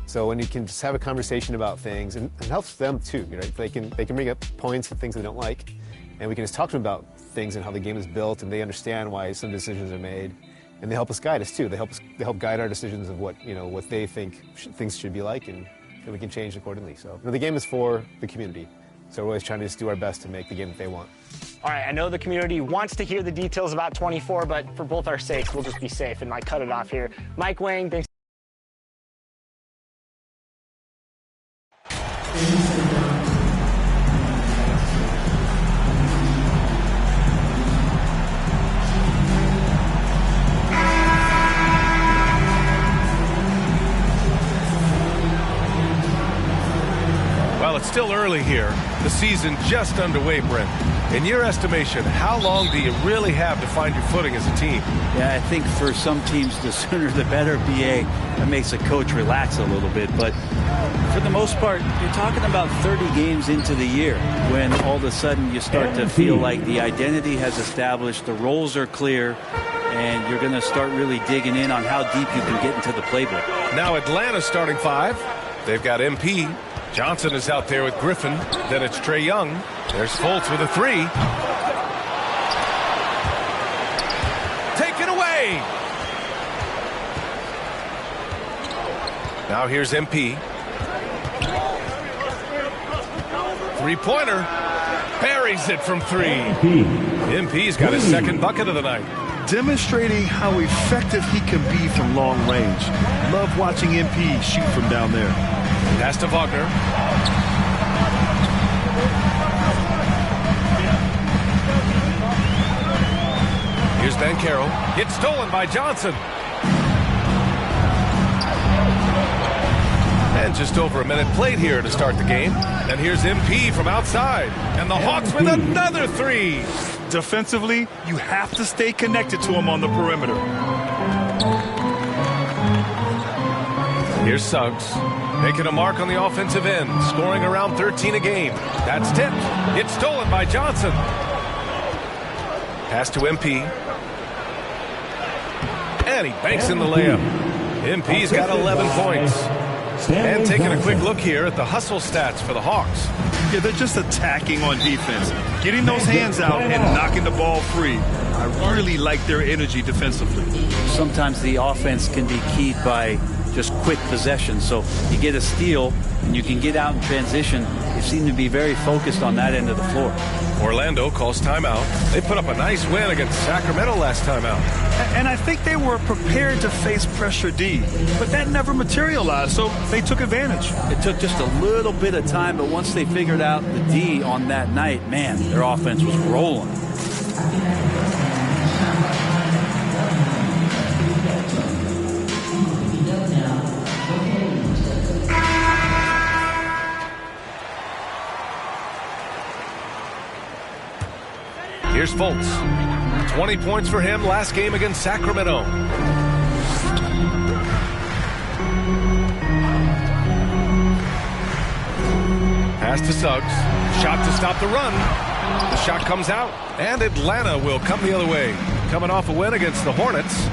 So when you can just have a conversation about things, and it helps them too, you know, they can bring up points and things they don't like, and we can just talk to them about things and how the game is built, and they understand why some decisions are made, and they help us guide us too. They help guide our decisions of what they think things should be like, and we can change accordingly. So the game is for the community, so we're always trying to just do our best to make the game that they want. All right, I know the community wants to hear the details about 24, but for both our sakes, we'll just be safe and might cut it off here. Mike Wang, thanks. Well, it's still early here. The season just underway, Brent. In your estimation, how long do you really have to find your footing as a team? Yeah, I think for some teams, the sooner the better, BA. That makes a coach relax a little bit. But for the most part, you're talking about 30 games into the year when all of a sudden you start to feel like the identity has established, the roles are clear, and you're going to start really digging in on how deep you can get into the playbook. Now Atlanta's starting five. They've got MP. Johnson is out there with Griffin. Then it's Trae Young. There's Fultz with a three. Taken away. Now here's MP. Three-pointer. Buries it from three. MP's got his second bucket of the night. Demonstrating how effective he can be from long range. Love watching MP shoot from down there. Pass to Wagner. Here's Banchero. It's stolen by Johnson. And just over a minute played here to start the game. And here's MP from outside. And the Hawks with another three. Defensively, you have to stay connected to him on the perimeter. Here's Suggs. Making a mark on the offensive end, scoring around 13 a game. That's tipped. It's stolen by Johnson. Pass to MP. And he banks in the layup. MP's got 11 points. And taking a quick look here at the hustle stats for the Hawks. Yeah, they're just attacking on defense. Getting those hands out and knocking the ball free. I really like their energy defensively. Sometimes the offense can be keyed by just quick possession. So you get a steal and you can get out in transition. They seem to be very focused on that end of the floor. Orlando calls timeout. They put up a nice win against Sacramento last time out. And I think they were prepared to face pressure D, but that never materialized, so they took advantage. It took just a little bit of time, but once they figured out the D on that night, man, their offense was rolling. Here's Fultz. 20 points for him last game against Sacramento. Pass to Suggs. Shot to stop the run. The shot comes out, and Atlanta will come the other way. Coming off a win against the Hornets.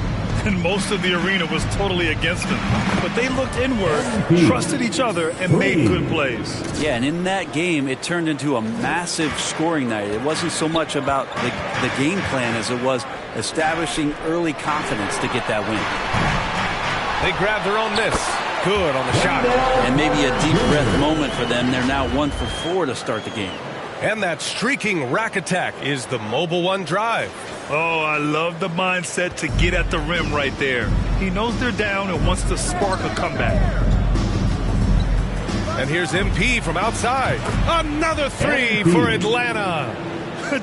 and most of the arena was totally against him. But they looked inward, trusted each other, and made good plays. Yeah, and in that game, it turned into a massive scoring night. It wasn't so much about the game plan as it was establishing early confidence to get that win. They grabbed their own miss. Good on the shot. And maybe a deep breath moment for them. They're now 1 for 4 to start the game. And that streaking rack attack is the Mobile One drive. Oh, I love the mindset to get at the rim right there. He knows they're down and wants to spark a comeback. And here's MP from outside. Another three for Atlanta.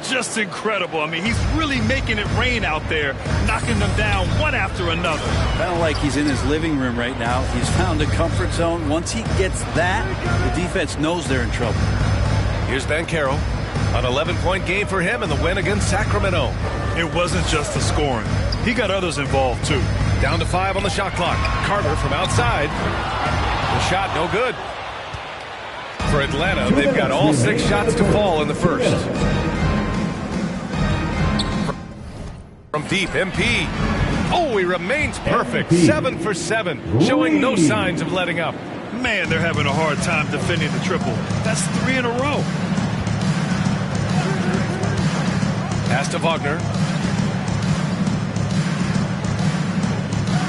Just incredible. I mean, he's really making it rain out there, knocking them down one after another. Kind of like he's in his living room right now. He's found a comfort zone. Once he gets that, the defense knows they're in trouble. Here's Banchero. An 11-point game for him in the win against Sacramento. It wasn't just the scoring. He got others involved, too. Down to 5 on the shot clock. Carter from outside. The shot no good. For Atlanta, they've got all 6 shots to fall in the first. From deep, MP. Oh, he remains perfect. 7 for 7, showing no signs of letting up. Man, they're having a hard time defending the triple. That's 3 in a row. Pass to Wagner.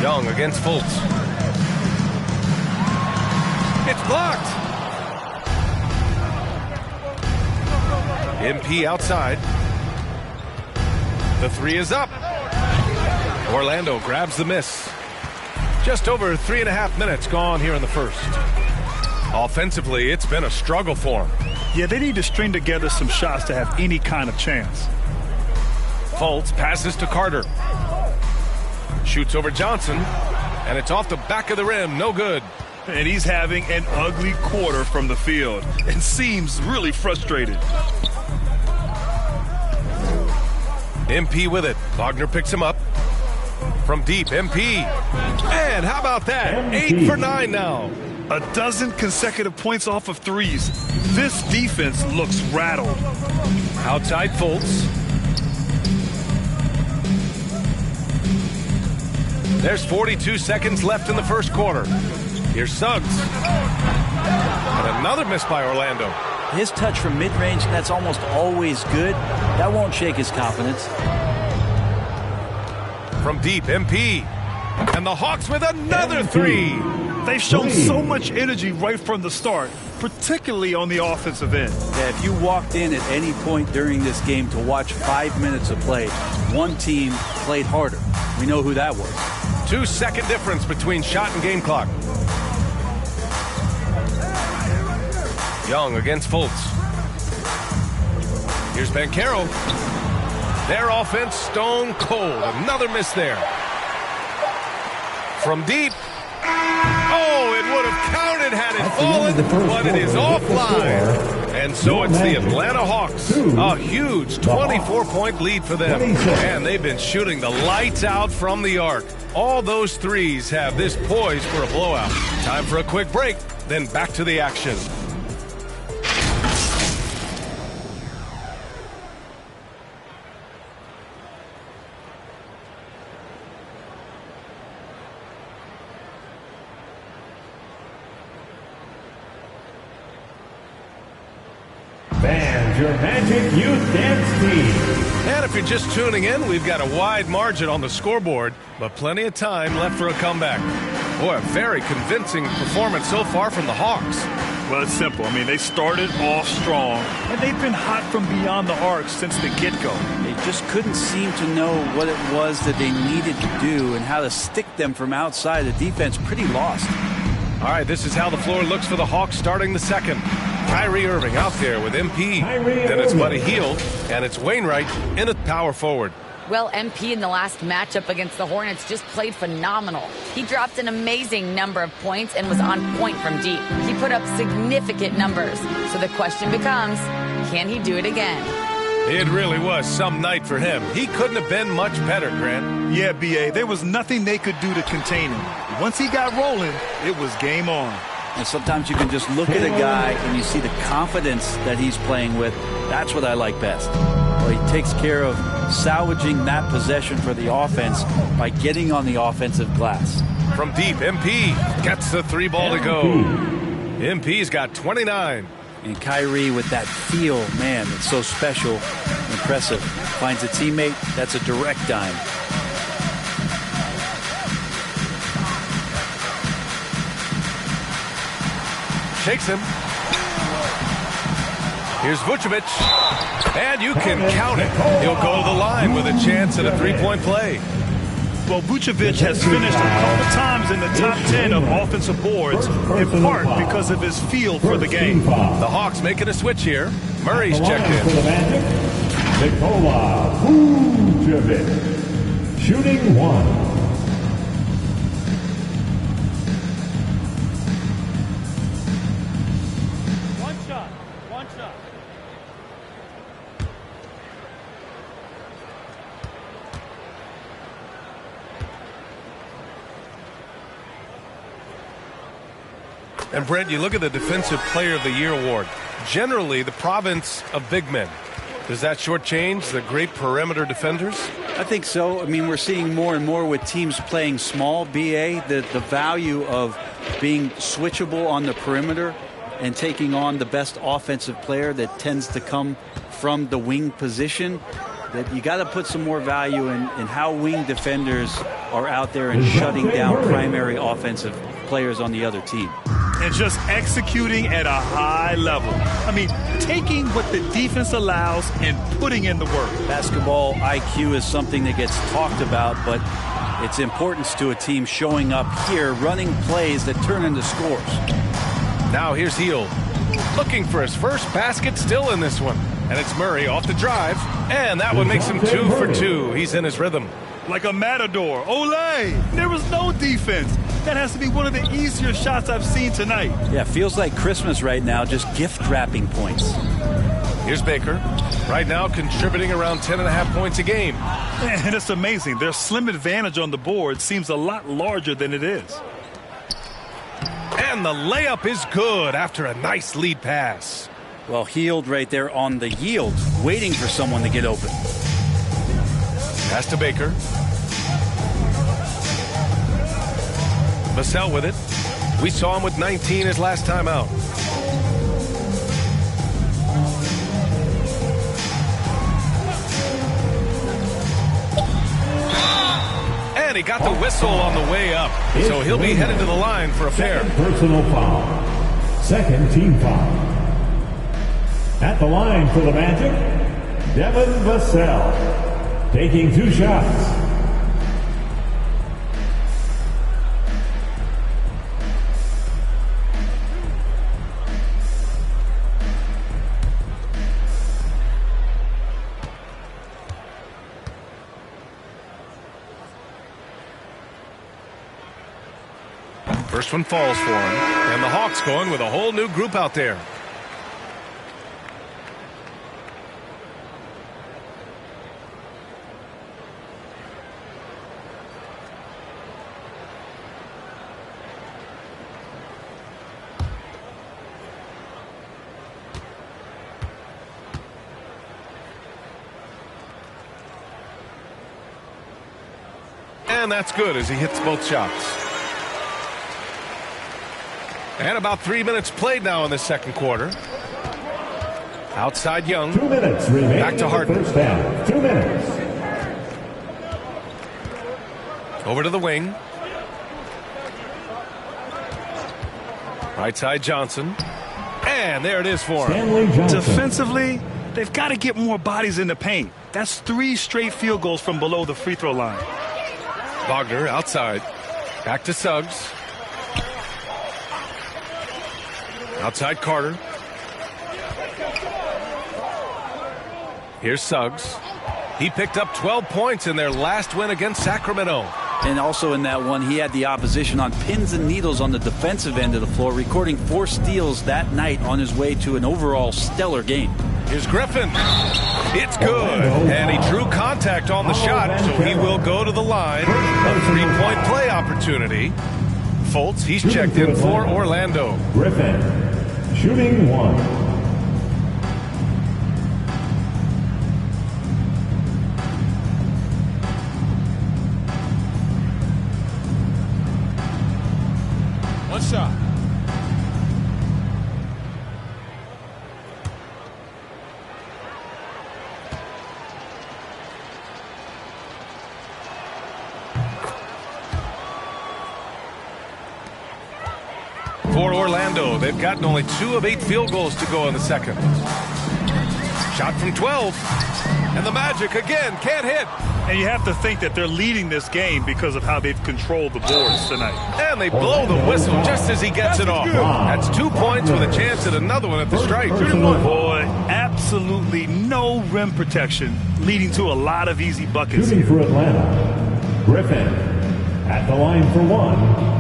Young against Fultz. It's blocked. MP outside. The 3 is up. Orlando grabs the miss. Just over 3.5 minutes gone here in the first. Offensively, it's been a struggle for them. Yeah, they need to string together some shots to have any kind of chance. Fultz passes to Carter. Shoots over Johnson, and it's off the back of the rim. No good. And he's having an ugly quarter from the field and seems really frustrated. MP with it. Wagner picks him up. From deep, MP. And how about that? 8 for 9 now. A dozen consecutive points off of threes. This defense looks rattled. Outside Fultz. There's 42 seconds left in the first quarter. Here's Suggs. And another miss by Orlando. His touch from mid-range, that's almost always good. That won't shake his confidence. From deep, MP. And the Hawks with another 3. They've shown so much energy right from the start, particularly on the offensive end. Yeah, if you walked in at any point during this game to watch 5 minutes of play, one team played harder. We know who that was. 2-second difference between shot and game clock. Young against Fultz. Here's Banchero. Their offense stone cold. Another miss there. From deep. Oh, it would have counted had it fallen, but it is offline. And so it's the Atlanta Hawks. A huge 24-point lead for them. And they've been shooting the lights out from the arc. All those threes have this poised for a blowout. Time for a quick break, then back to the action. Fans, your Magic Youth Dance Team. And if you're just tuning in, we've got a wide margin on the scoreboard, but plenty of time left for a comeback. Boy, a very convincing performance so far from the Hawks. Well, it's simple. I mean, they started off strong, and they've been hot from beyond the arc since the get-go. They just couldn't seem to know what it was that they needed to do and how to stick them from outside. The defense pretty lost. All right, this is how the floor looks for the Hawks starting the second. Kyrie Irving out there with MP. Then it's Buddy Hield, and it's Wainwright in a power forward. Well, MP in the last matchup against the Hornets just played phenomenal. He dropped an amazing number of points and was on point from deep. He put up significant numbers. So the question becomes, can he do it again? It really was some night for him. He couldn't have been much better, Grant. Yeah, B.A., there was nothing they could do to contain him. Once he got rolling, it was game on. And sometimes you can just look at a guy and you see the confidence that he's playing with. That's what I like best. Well, he takes care of salvaging that possession for the offense by getting on the offensive glass. From deep, MP gets the 3 ball to go. MP's got 29. And Kyrie with that feel, man, it's so special, impressive. Finds a teammate, that's a direct dime. Shakes him. Here's Vucevic. And you can count it. He'll go to the line with a chance at a 3-point play. Well, Vucevic has finished a couple times in the top 10 of offensive boards, in part because of his feel for the game. The Hawks making a switch here. Murray's checked in. Nikola Vucevic, shooting 1. And Brent, you look at the Defensive Player of the Year award. Generally, the province of big men. Does that shortchange the great perimeter defenders? I think so. I mean, we're seeing more and more with teams playing small, BA, the value of being switchable on the perimeter and taking on the best offensive player that tends to come from the wing position. That you got to put some more value in how wing defenders are out there and shutting down primary offensive players on the other team. And just executing at a high level. I mean, taking what the defense allows and putting in the work. Basketball IQ is something that gets talked about, but its importance to a team showing up here, running plays that turn into scores. Now here's Hield, looking for his first basket, still in this one. And it's Murray off the drive, and that one makes him 2 for 2. He's in his rhythm. Like a matador. Olay! There was no defense. That has to be one of the easier shots I've seen tonight. Yeah, feels like Christmas right now, just gift wrapping points. Here's Baker, right now contributing around 10.5 points a game. And it's amazing. Their slim advantage on the board seems a lot larger than it is. And the layup is good after a nice lead pass. Well, Hield right there on the yield, waiting for someone to get open. Pass to Baker. Vassell with it. We saw him with 19 his last time out. And he got the whistle on the way up. So he'll be headed to the line for a pair. Personal foul. Second team foul. At the line for the Magic, Devin Vassell, taking 2 shots. First one falls for him, and the Hawks going with a whole new group out there. And that's good as he hits both shots. And about 3 minutes played now in the second quarter. Outside Young. 2 minutes remaining. Back to Harden. First down. 2 minutes. Over to the wing. Right side Johnson. And there it is for him. Defensively, they've got to get more bodies in the paint. That's 3 straight field goals from below the free throw line. Wagner outside. Back to Suggs. Outside Carter. Here's Suggs. He picked up 12 points in their last win against Sacramento. And also in that one, he had the opposition on pins and needles on the defensive end of the floor, recording 4 steals that night on his way to an overall stellar game. Here's Griffin. It's good. And he drew contact on the shot, so he will go to the line. A 3-point play opportunity. Fultz, he's checked in for Orlando. Griffin, shooting 1. for Orlando. They've gotten only 2 of 8 field goals to go in the second. Shot from 12. And the Magic again can't hit. And you have to think that they're leading this game because of how they've controlled the boards tonight. And they blow the whistle just as he gets it off. That's 2 points with a chance at another one at the strike. 2-1. Boy, absolutely no rim protection, leading to a lot of easy buckets Shooting here. for Atlanta, Griffin at the line for 1.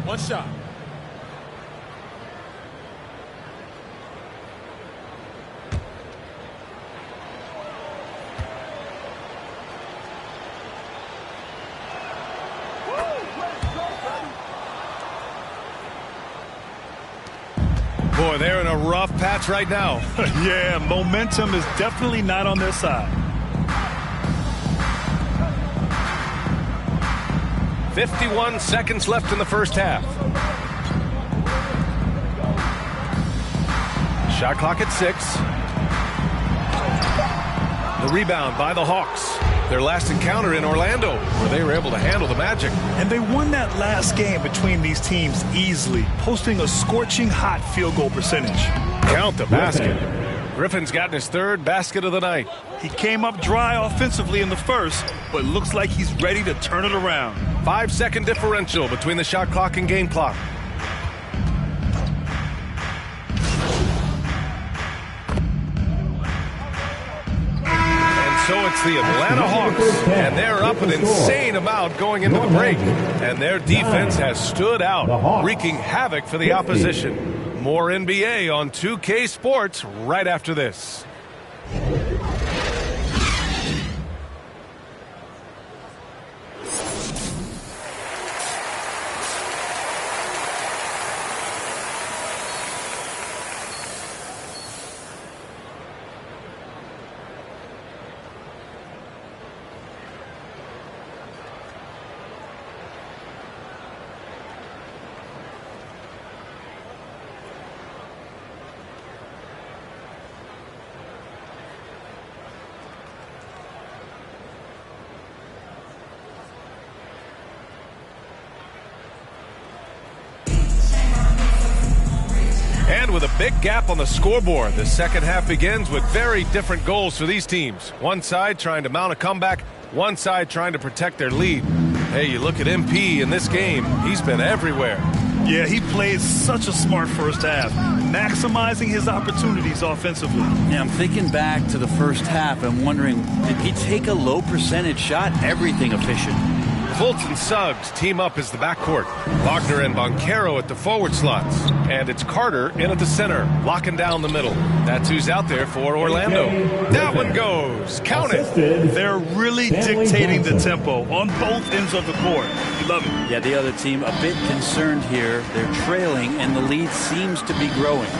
One shot. Boy, they're in a rough patch right now. Yeah, momentum is definitely not on their side. 51 seconds left in the first half. Shot clock at 6. The rebound by the Hawks. Their last encounter in Orlando, where they were able to handle the Magic. And they won that last game between these teams easily, posting a scorching hot field goal percentage. Count the basket. Griffin's gotten his 3rd basket of the night. He came up dry offensively in the first, but looks like he's ready to turn it around. 5-second differential between the shot clock and game clock. So it's the Atlanta Hawks, and they're up an insane amount going into the break. And their defense has stood out, wreaking havoc for the opposition. More NBA on 2K Sports right after this. And with a big gap on the scoreboard, the second half begins with very different goals for these teams. One side trying to mount a comeback, one side trying to protect their lead. Hey, you look at MP in this game, he's been everywhere. Yeah, he played such a smart first half, maximizing his opportunities offensively. Yeah, I'm thinking back to the first half and wondering, did he take a low percentage shot? Everything efficient. Fultz and Suggs team up as the backcourt. Wagner and Boncaro at the forward slots. And it's Carter in at the center, locking down the middle. That's who's out there for Orlando. That one goes. Count it. They're really dictating the tempo on both ends of the court. You love it. Yeah, the other team a bit concerned here. They're trailing, and the lead seems to be growing.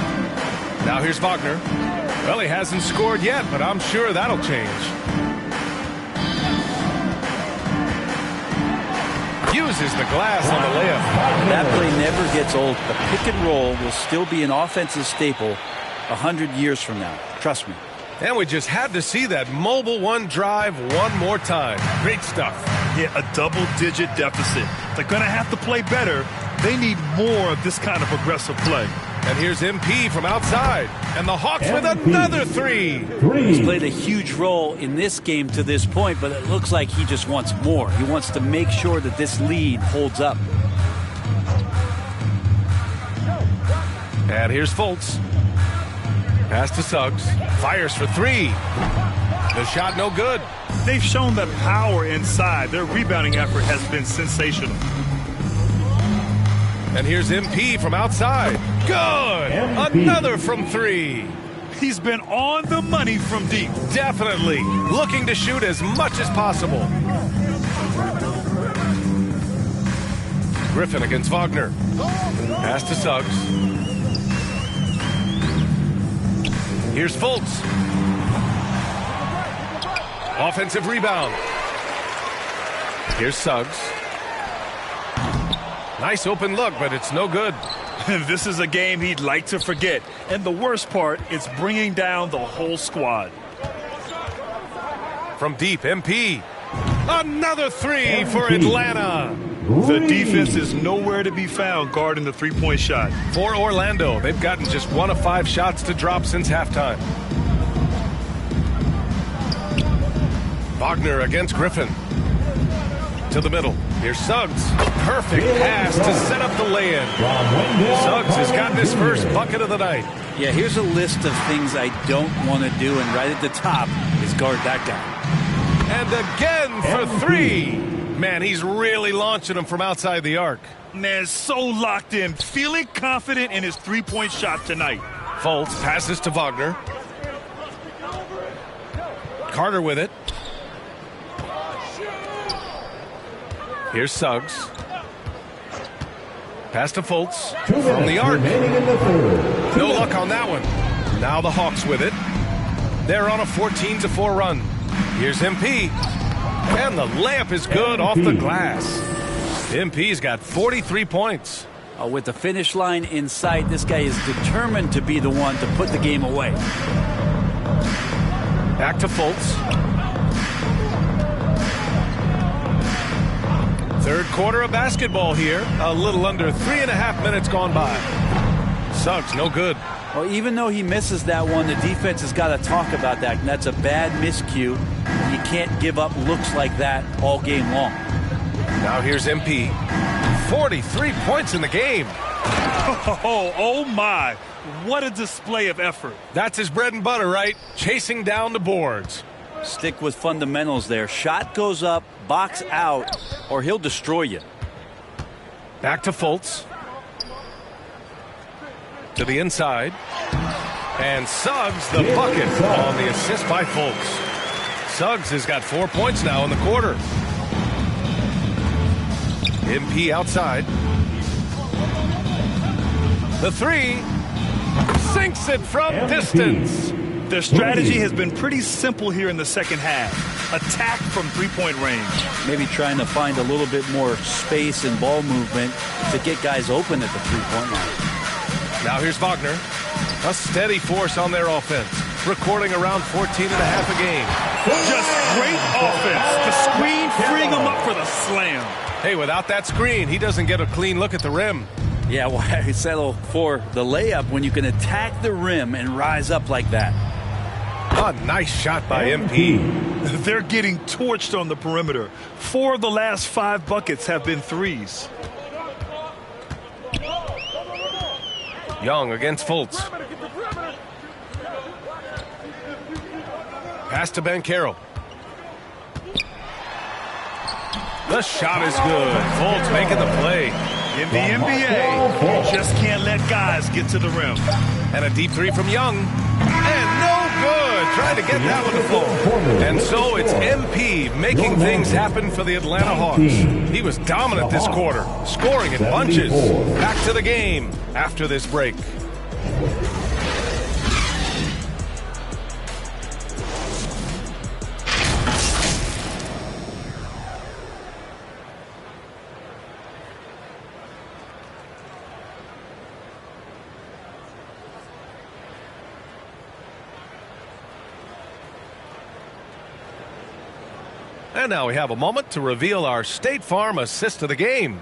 Now here's Wagner. Well, he hasn't scored yet, but I'm sure that'll change. Uses the glass on the layup. That play never gets old. The pick and roll will still be an offensive staple 100 years from now. Trust me. And we just had to see that mobile one drive one more time. Great stuff. Yeah, a double-digit deficit. They're going to have to play better. They need more of this kind of aggressive play. And here's MP from outside. And the Hawks with another three. He's played a huge role in this game to this point, but it looks like he just wants more. He wants to make sure that this lead holds up. And here's Fultz. Pass to Suggs. Fires for 3. The shot no good. They've shown that power inside. Their rebounding effort has been sensational. And here's MP from outside. Good! Another from 3. He's been on the money from deep. Definitely. Looking to shoot as much as possible. Griffin against Wagner. Pass to Suggs. Here's Fultz. Offensive rebound. Here's Suggs. Nice open look, but it's no good. This is a game he'd like to forget. And the worst part, it's bringing down the whole squad. From deep, MP. Another three for Atlanta. The defense is nowhere to be found guarding the three-point shot. For Orlando, they've gotten just 1 of 5 shots to drop since halftime. Wagner against Griffin. To the middle. Here's Suggs. Perfect pass to set up the lay-in. Suggs has gotten his first bucket of the night. Yeah, here's a list of things I don't want to do, and right at the top is guard that guy. And again for 3. Man, he's really launching them from outside the arc. Man, so locked in, feeling confident in his three-point shot tonight. Fultz passes to Wagner. Carter with it. Here's Suggs. Pass to Fultz from the arc. No luck on that one. Now the Hawks with it. They're on a 14-4 run. Here's MP. And the layup is good off the glass. MP's got 43 points. With the finish line in sight, this guy is determined to be the one to put the game away. Back to Fultz. Third quarter of basketball here. A little under 3.5 minutes gone by. Suggs, no good. Well, even though he misses that one, the defense has got to talk about that. And that's a bad miscue. You can't give up looks like that all game long. Now here's MP. 43 points in the game. Oh my. What a display of effort. That's his bread and butter, right? Chasing down the boards. Stick with fundamentals there. Shot goes up, box out, or he'll destroy you. Back to Fultz. To the inside. And Suggs the bucket on the assist by Fultz. Suggs has got 4 points now in the quarter. MP outside. The 3. Sinks it from distance. Their strategy has been pretty simple here in the second half. Attack from three-point range. Maybe trying to find a little bit more space and ball movement to get guys open at the three-point line. Now here's Wagner. A steady force on their offense. Recording around 14.5 a game. Just great offense. The screen freeing him up for the slam. Hey, without that screen, he doesn't get a clean look at the rim. Yeah, why settle for the layup when you can attack the rim and rise up like that? A nice shot by MP. They're getting torched on the perimeter. 4 of the last 5 buckets have been threes. Young against Fultz. Pass to Ben Carroll. The shot is good. Fultz making the play. In the NBA, you just can't let guys get to the rim. And a deep 3 from Young. And no good. Trying to get that one to fall. And so it's MP making things happen for the Atlanta Hawks. He was dominant this quarter, scoring in bunches. Back to the game after this break. And now we have a moment to reveal our State Farm assist of the game.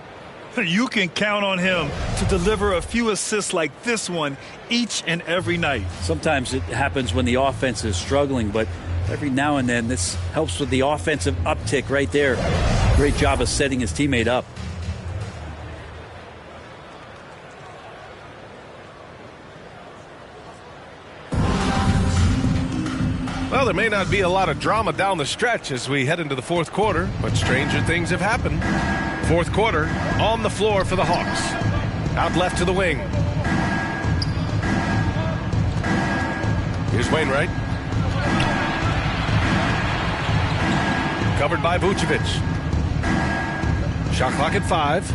You can count on him to deliver a few assists like this one each and every night. Sometimes it happens when the offense is struggling, but every now and then this helps with the offensive uptick right there. Great job of setting his teammate up. Well, there may not be a lot of drama down the stretch as we head into the fourth quarter, but stranger things have happened. Fourth quarter, on the floor for the Hawks. Out left to the wing. Here's Wainwright. Covered by Vucevic. Shot clock at 5.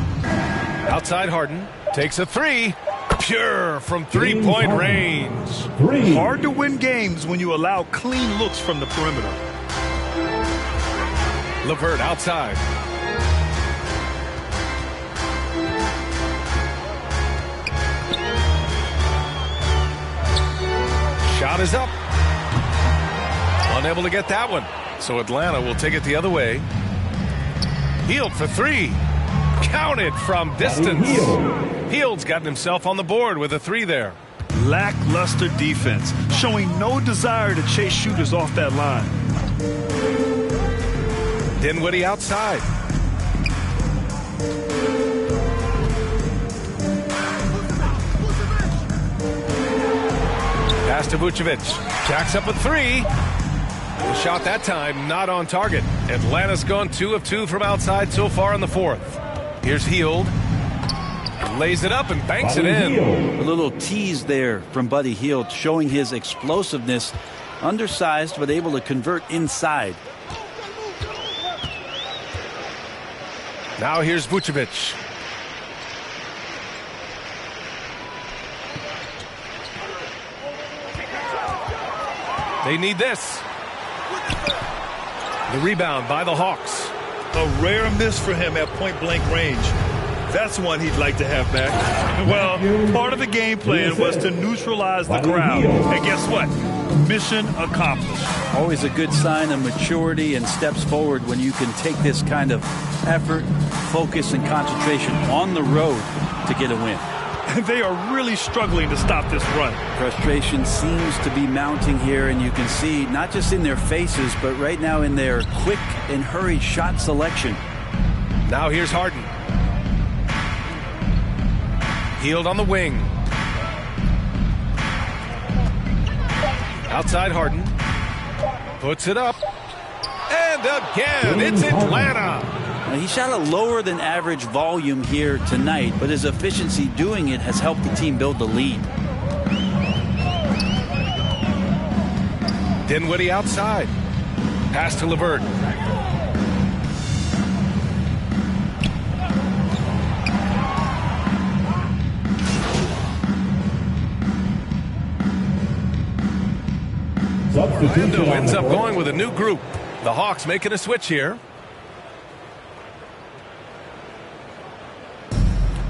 Outside Harden. Takes a 3. Pure from three-point range. Hard to win games when you allow clean looks from the perimeter. LeVert outside. Shot is up. Unable to get that one. So Atlanta will take it the other way. Hield for three. Counted from distance. Hield's gotten himself on the board with a three there. Lackluster defense, showing no desire to chase shooters off that line. Dinwiddie outside. Pass to Vucevic. Jacks up a three. The shot that time not on target. Atlanta's gone 2 of 2 from outside so far in the fourth. Here's Hield. Lays it up and banks it in. A little tease there from Buddy Hield, showing his explosiveness. Undersized, but able to convert inside. Now here's Vucevic. They need this. The rebound by the Hawks. A rare miss for him at point-blank range. That's one he'd like to have back. Well, part of the game plan was to neutralize the crowd. And guess what? Mission accomplished. Always a good sign of maturity and steps forward when you can take this kind of effort, focus, and concentration on the road to get a win. They are really struggling to stop this run. Frustration seems to be mounting here, and you can see not just in their faces, but right now in their quick and hurried shot selection. Now here's Harden. Hield on the wing. Outside Harden. Puts it up. And again, it's Atlanta. Now, he shot a lower than average volume here tonight, but his efficiency doing it has helped the team build the lead. Dinwiddie outside. Pass to LeVert. Orlando ends up going with a new group. The Hawks making a switch here.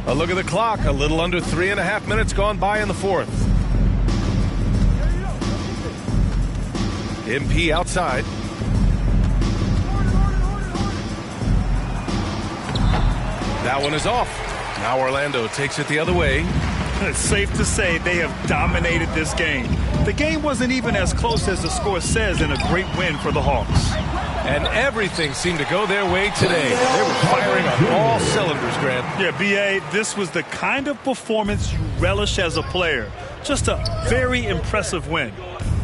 A look at the clock. A little under 3.5 minutes gone by in the fourth. MP outside. That one is off. Now Orlando takes it the other way. It's safe to say they have dominated this game. The game wasn't even as close as the score says in a great win for the Hawks. And everything seemed to go their way today. They were firing on all cylinders, Grant. Yeah, B.A., this was the kind of performance you relish as a player. Just a very impressive win.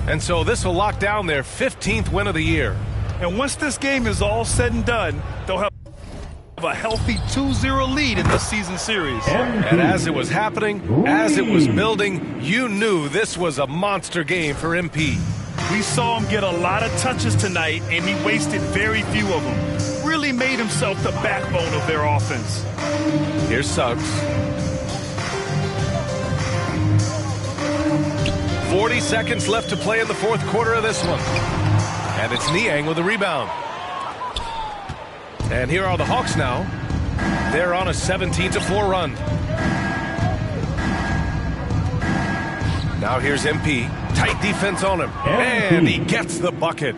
And so this will lock down their 15th win of the year. And once this game is all said and done, they'll have a healthy 2-0 lead in the season series. And as it was happening, as it was building, you knew this was a monster game for MP. We saw him get a lot of touches tonight, and he wasted very few of them. Really made himself the backbone of their offense. Here's Suggs. 40 seconds left to play in the fourth quarter of this one. And it's Niang with the rebound. And here are the Hawks now. They're on a 17-4 run. Now here's MP. Tight defense on him. And he gets the bucket.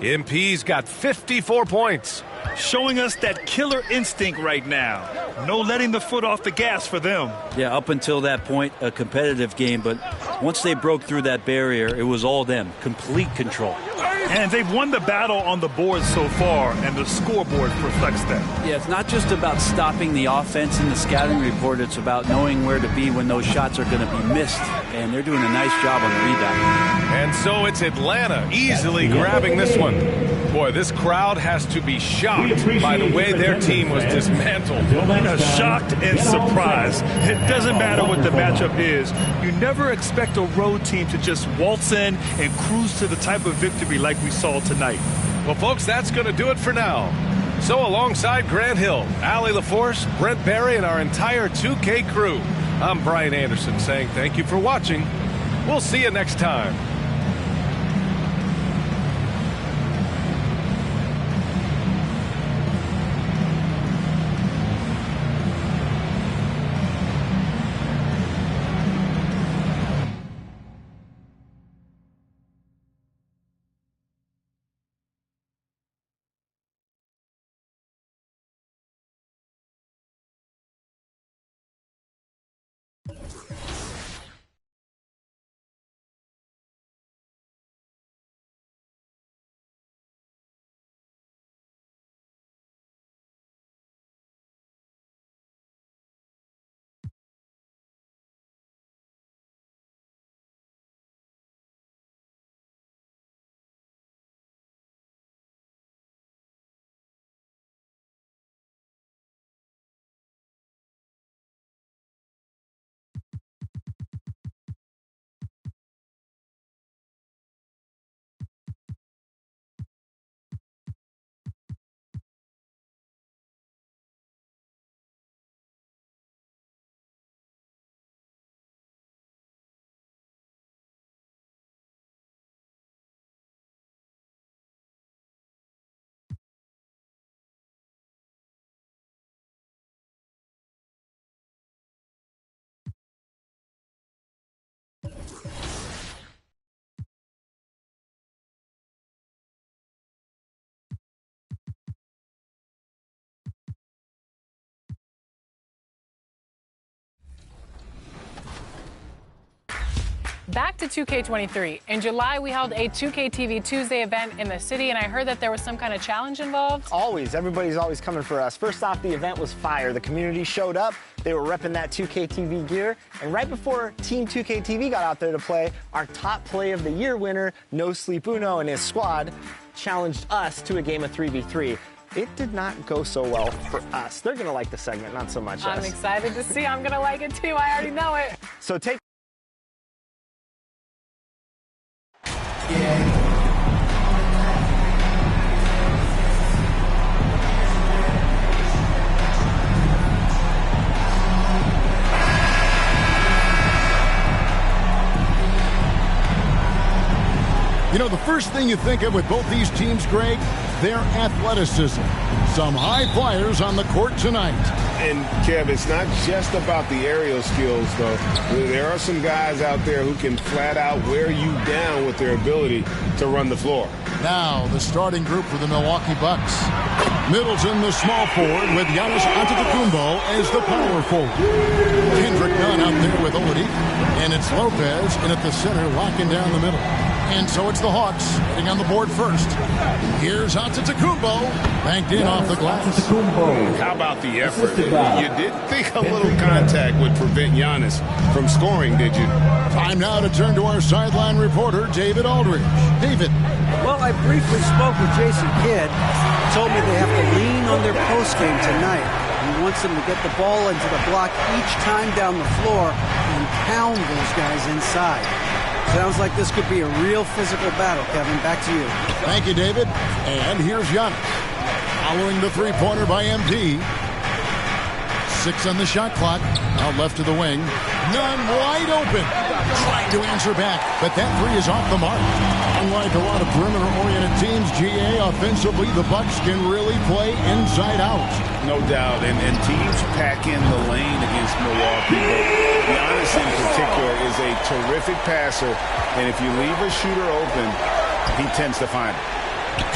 MP's got 54 points. Showing us that killer instinct right now. No letting the foot off the gas for them. Yeah, up until that point, a competitive game. But once they broke through that barrier, it was all them. Complete control. And they've won the battle on the board so far, and the scoreboard reflects that. Yeah, it's not just about stopping the offense in the scouting report. It's about knowing where to be when those shots are going to be missed. And they're doing a nice job on the rebound. And so it's Atlanta easily grabbing this one. Boy, this crowd has to be shocked by the way their team was dismantled. Shocked and surprised. It doesn't matter what the matchup is. You never expect a road team to just waltz in and cruise to the type of victory like we saw tonight. Well, folks, that's going to do it for now. So alongside Grant Hill, Allie LaForce, Brent Barry, and our entire 2K crew, I'm Brian Anderson saying thank you for watching. We'll see you next time. Back to 2K23. In July, we held a 2K TV Tuesday event in the city, and I heard that there was some kind of challenge involved. Always. Everybody's always coming for us. First off, the event was fire. The community showed up. They were repping that 2K TV gear. And right before Team 2K TV got out there to play, our top play of the year winner, No Sleep Uno, and his squad challenged us to a game of 3v3. It did not go so well for us. They're going to like the segment, not so much us. I'm excited to see. I'm going to like it too. I already know it. So take You know, the first thing you think of with both these teams, Greg, their athleticism. Some high flyers on the court tonight. And, Kev, it's not just about the aerial skills, though. There are some guys out there who can flat out wear you down with their ability to run the floor. Now, the starting group for the Milwaukee Bucks. Middleton, the small forward, with Giannis Antetokounmpo as the power forward. Kendrick Nunn out there with Oladipo. And it's Lopez in at the center, locking down the middle. And so it's the Hawks getting on the board first. Here's Antetokounmpo, banked in off the glass. How about the effort? You didn't think a little contact would prevent Giannis from scoring, did you? Time now to turn to our sideline reporter, David Aldridge. David. Well, I briefly spoke with Jason Kidd. He told me they have to lean on their postgame tonight. He wants them to get the ball into the block each time down the floor and pound those guys inside. Sounds like this could be a real physical battle, Kevin. Back to you. Thank you, David. And here's Giannis. Following the three-pointer by MP. 6 on the shot clock. Out left to the wing. Nunn wide open. Trying to answer back, but that three is off the mark. Unlike a lot of perimeter-oriented teams, GA, offensively, the Bucks can really play inside out. No doubt, and teams pack in the lane against Milwaukee, but Giannis in particular is a terrific passer, and if you leave a shooter open, he tends to find it.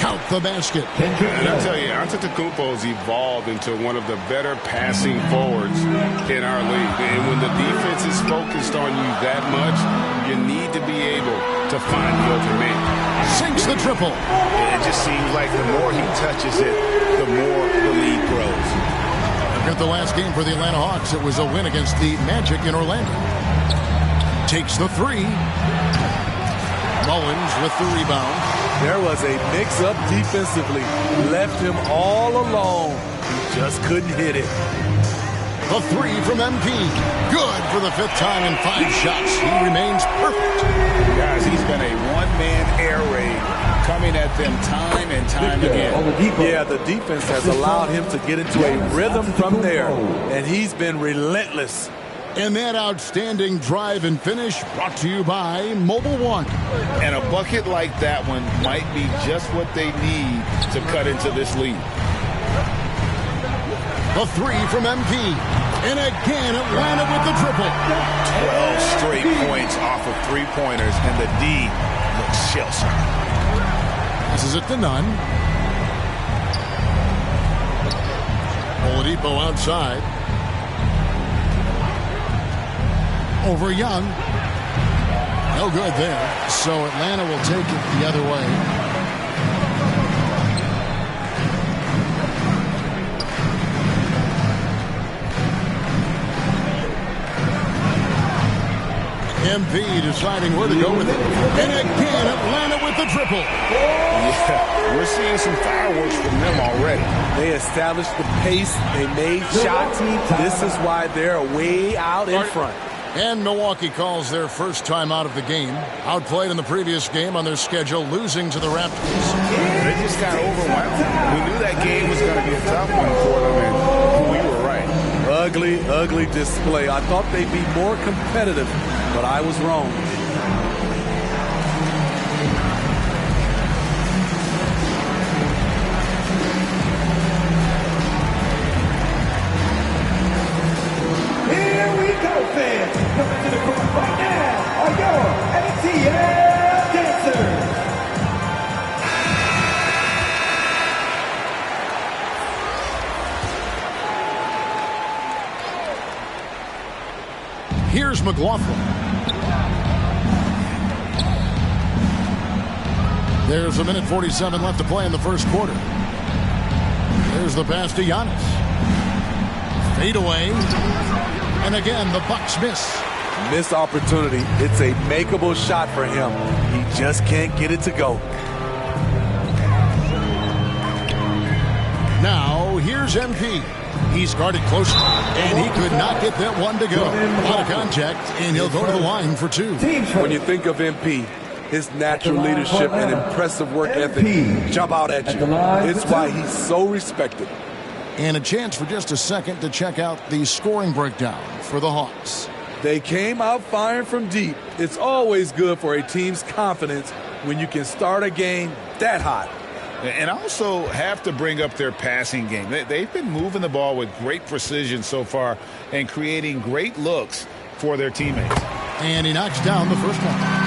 Count the basket. And I'll tell you, Antetokounmpo's evolved into one of the better passing forwards in our league. And when the defense is focused on you that much, you need to be able to find the open man. Sinks the triple. It just seems like the more he touches it, the more the lead grows. Look at the last game for the Atlanta Hawks. It was a win against the Magic in Orlando. Takes the three. Mullins with the rebound. There was a mix-up defensively. Left him all alone. He just couldn't hit it. The three from MP. Good for the 5th time in 5 shots. He remains perfect. Guys, he's been a one-man air raid, coming at them time and time again. Yeah, the defense has allowed him to get into a rhythm from there, and he's been relentless. And that outstanding drive and finish brought to you by Mobile One. And a bucket like that one might be just what they need to cut into this lead. The three from MP. And again, Atlanta with the triple. 12 straight points off of three-pointers, and the D looks shell-shocked. This is it to Nunn. Oladipo outside. Over Young. No good there. So Atlanta will take it the other way. MP deciding where to go with it. And again, Atlanta with the triple. Yeah, we're seeing some fireworks from them already. They established the pace. They made shots. This is why they're way out in front. And Milwaukee calls their first time out of the game. Outplayed in the previous game on their schedule, losing to the Raptors. They just got overwhelmed. We knew that game was going to be a tough one for them, and we were right. Ugly, ugly display. I thought they'd be more competitive, but I was wrong. Here we go, fans. Coming to the court right now are your ATL dancers. Here's McLaughlin. There's 1:47 left to play in the first quarter. There's the pass to Giannis. Fade away. And again, the Bucks miss. Missed opportunity. It's a makeable shot for him. He just can't get it to go. Now, here's MP. He's guarded closely, and he could not get that one to go. A lot of contact, and he'll go to the line for two. When you think of MP, his natural leadership and impressive work ethic jump out at you. It's why he's so respected. And a chance for just a second to check out the scoring breakdown for the Hawks. They came out firing from deep. It's always good for a team's confidence when you can start a game that hot. And also have to bring up their passing game. They've been moving the ball with great precision so far and creating great looks for their teammates. And he knocks down the first one.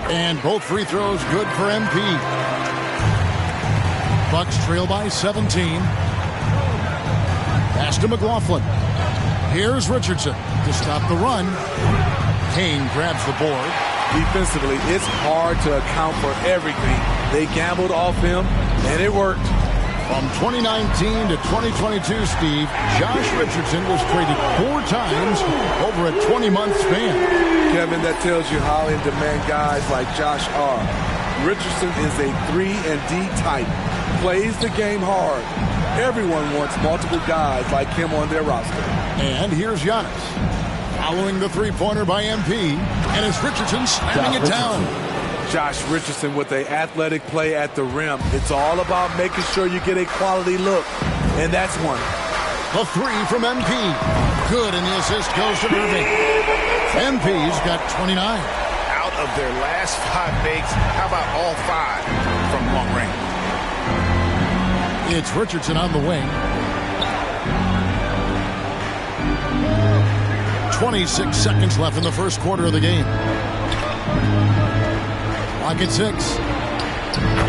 And both free throws good for MP. Bucks trail by 17. Pass to McLaughlin. Here's Richardson to stop the run. Kane grabs the board. Defensively, it's hard to account for everything. They gambled off him, and it worked. From 2019 to 2022, Steve, Josh Richardson was traded 4 times over a 20-month span. Kevin, that tells you how in demand guys like Josh are. Richardson is a 3-and-D type. Plays the game hard. Everyone wants multiple guys like him on their roster. And here's Giannis. Following the three-pointer by MP. And it's Richardson slamming it down. Josh Richardson with an athletic play at the rim. It's all about making sure you get a quality look. And that's one. A 3 from MP. Good, and the assist goes to Irving. MP's got 29. Out of their last 5 makes, how about all 5 from long range? It's Richardson on the wing. 26 seconds left in the first quarter of the game. Clock at 6.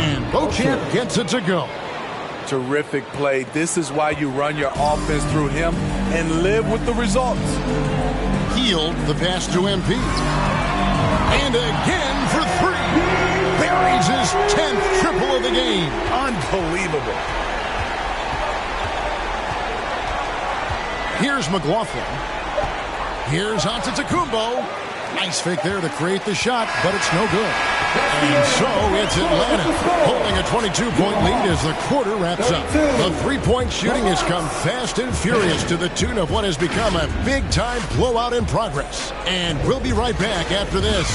And Beauchamp gets it to go. Terrific play. This is why you run your offense through him and live with the results. Healed the pass to MP. And again for 3. Buries his 10th triple of the game. Unbelievable. Here's McLaughlin. Here's Antetokounmpo. Nice fake there to create the shot, but it's no good. And so it's Atlanta holding a 22-point lead as the quarter wraps up. The three-point shooting has come fast and furious to the tune of what has become a big-time blowout in progress. And we'll be right back after this.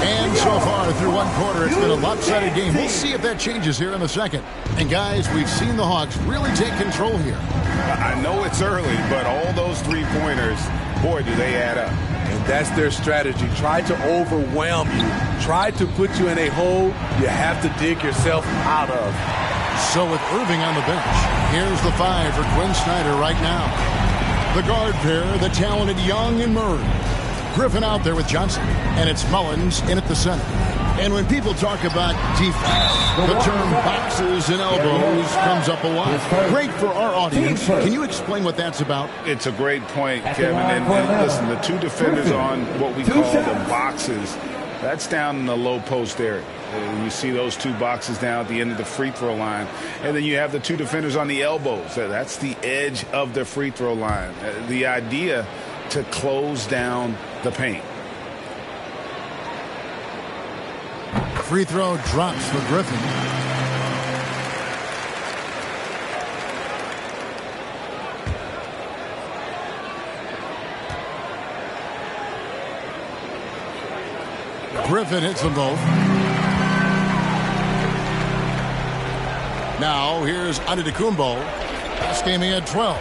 And so far through one quarter, it's been a lopsided game. We'll see if that changes here in a second. And guys, we've seen the Hawks really take control here. I know it's early, but all those three-pointers, boy, do they add up. And that's their strategy. Try to overwhelm you. Try to put you in a hole you have to dig yourself out of. So with Irving on the bench, here's the 5 for Quinn Snyder right now. The guard pair, the talented Young and Murray. Griffin out there with Johnson, and it's Mullins in at the center. And when people talk about defense, the term boxes and elbows comes up a lot. Great for our audience. Can you explain what that's about? It's a great point, Kevin. And listen, the 2 defenders on what we call the boxes, that's down in the low post area. You see those 2 boxes down at the end of the free throw line. And then you have the 2 defenders on the elbows. That's the edge of the free throw line. The idea to close down the paint. Free throw drops for Griffin. Griffin hits them both. Now here's Antetokounmpo. Last game he had 12.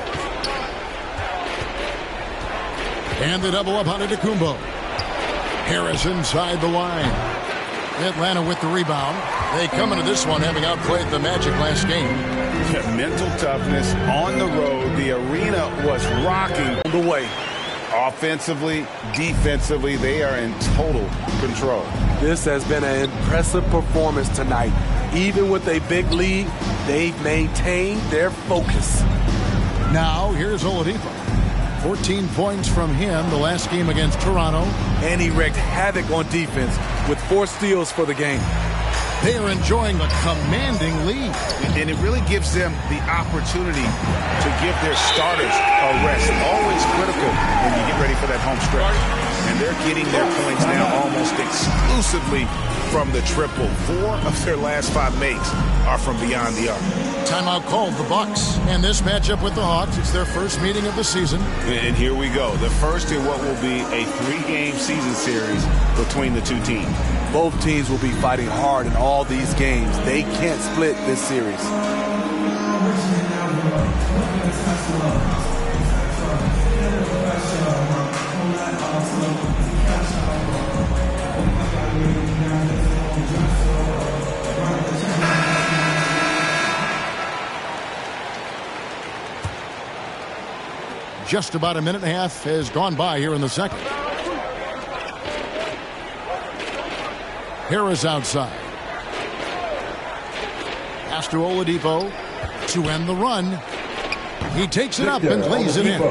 And the double up Antetokounmpo. Harris inside the line. Atlanta with the rebound. They come into this one having outplayed the Magic last game. Mental toughness on the road. The arena was rocking the way. Offensively, defensively, they are in total control. This has been an impressive performance tonight. Even with a big lead, they've maintained their focus. Now here's Oladipo. 14 points from him the last game against Toronto. And he wreaked havoc on defense with 4 steals for the game. They are enjoying a commanding lead. And it really gives them the opportunity to give their starters a rest. Always critical when you get ready for that home stretch. And they're getting their points now almost exclusively from the triple. 4 of their last 5 makes are from beyond the arc. Timeout called the Bucks. And this matchup with the Hawks, it's their first meeting of the season. And here we go. The first in what will be a 3-game season series between the two teams. Both teams will be fighting hard in all these games. They can't split this series. Just about a minute and a half has gone by here in the second. Harris outside. Pass to Oladipo to end the run. He takes it up and lays it in.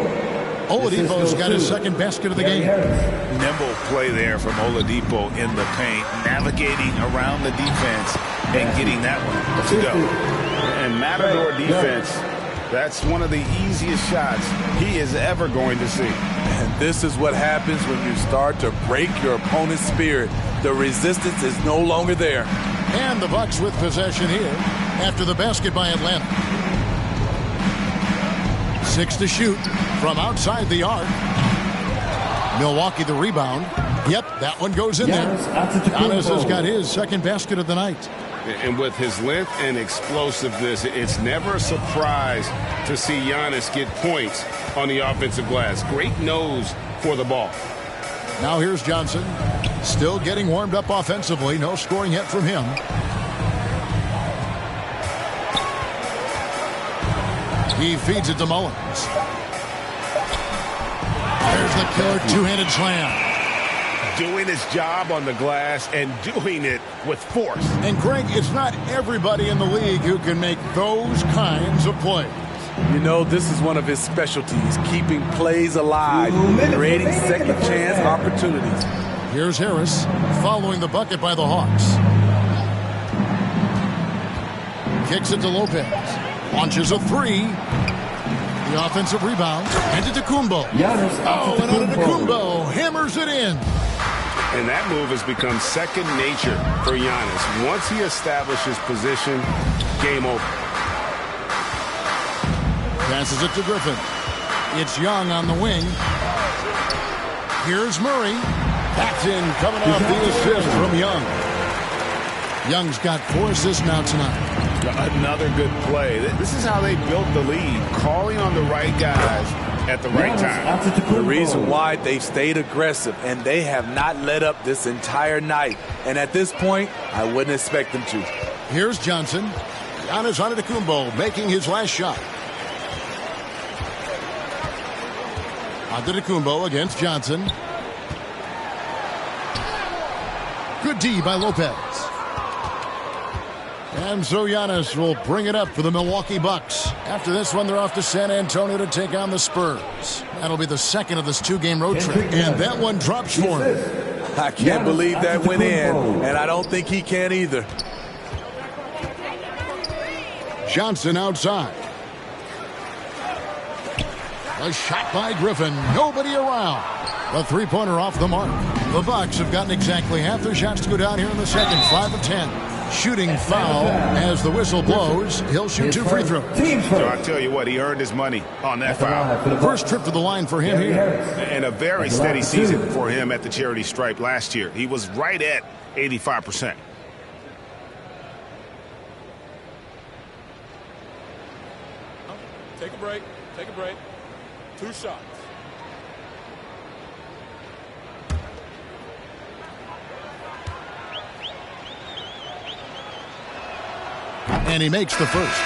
Oladipo's got his second basket of the game. Nimble play there from Oladipo in the paint, navigating around the defense and getting that one to go. And Matador defense, that's one of the easiest shots he is ever going to see. And this is what happens when you start to break your opponent's spirit. The resistance is no longer there. And the Bucks with possession here after the basket by Atlanta. 6 to shoot from outside the arc. Milwaukee the rebound. Yep, that one goes in there. Giannis has got his second basket of the night. And with his length and explosiveness, it's never a surprise to see Giannis get points on the offensive glass. Great nose for the ball. Now here's Johnson. Still getting warmed up offensively. No scoring yet from him. He feeds it to Mullins. There's the killer two-handed slam. Doing his job on the glass and doing it with force. And Greg, it's not everybody in the league who can make those kinds of plays. You know, this is one of his specialties, keeping plays alive, creating second chance opportunities. Here's Harris following the bucket by the Hawks. Kicks it to Lopez. Launches a 3. The offensive rebound. Antetokounmpo. And Antetokounmpo hammers it in. And that move has become second nature for Giannis. Once he establishes position, game over. Passes it to Griffin. It's Young on the wing. Here's Murray. Backed in, coming off the assist from Young. Young's got 4 assists now tonight. Another good play. This is how they built the lead, calling on the right guys at the right time. The reason why they've stayed aggressive, and they have not let up this entire night. And at this point, I wouldn't expect them to. Here's Johnson. Giannis Antetokounmpo making his last shot. Antetokounmpo against Johnson. Good D by Lopez. And so Giannis will bring it up for the Milwaukee Bucks. After this one, they're off to San Antonio to take on the Spurs. That'll be the second of this 2-game road trip. And that one drops for him. I can't believe that went in, and I don't think he can either. Johnson outside. A shot by Griffin. Nobody around. The 3-pointer off the mark. The Bucks have gotten exactly half their shots to go down here in the second. 5 of 10. Shooting foul as the whistle blows. He'll shoot 2 free throws. So I tell you what, he earned his money on that foul. First trip to the line for him here. And a very steady season for him at the charity stripe last year. He was right at 85%. Take a break. Take a break. 2 shots. And he makes the first.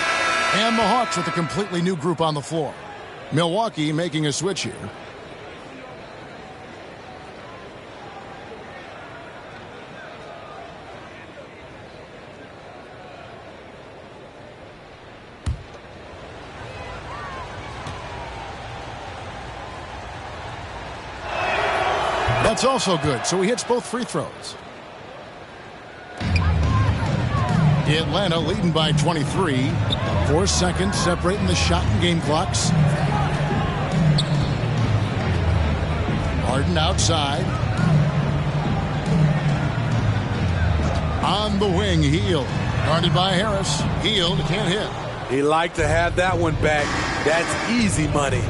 And the Hawks with a completely new group on the floor. Milwaukee making a switch here. That's also good, so he hits both free throws. Atlanta leading by 23. 4 seconds separating the shot and game clocks. Harden outside. On the wing, Hield. Guarded by Harris. Hield can't hit. He liked to have that one back. That's easy money.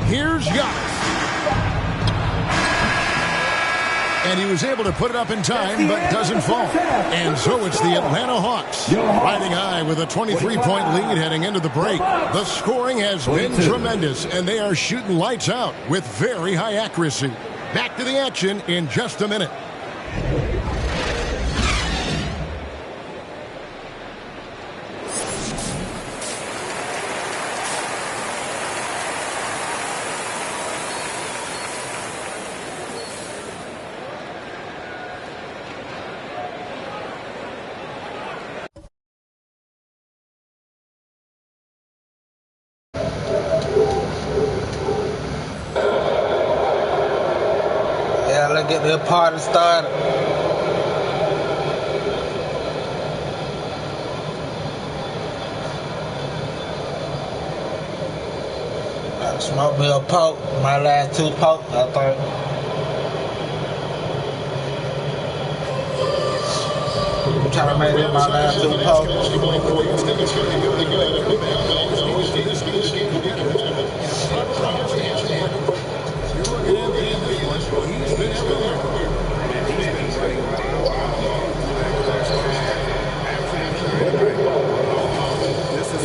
Here's Giannis. And he was able to put it up in time, but doesn't fall. And so it's the Atlanta Hawks riding high with a 23-point lead heading into the break. The scoring has been tremendous, and they are shooting lights out with very high accuracy. Back to the action in just a minute. Let's get the party started. I smoked me a poke, my last 2 pokes, I think. I'm trying to make it my last 2 pokes.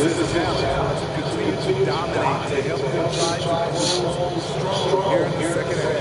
This is challenge to continue to dominate, to help them try to close strong here in the second half.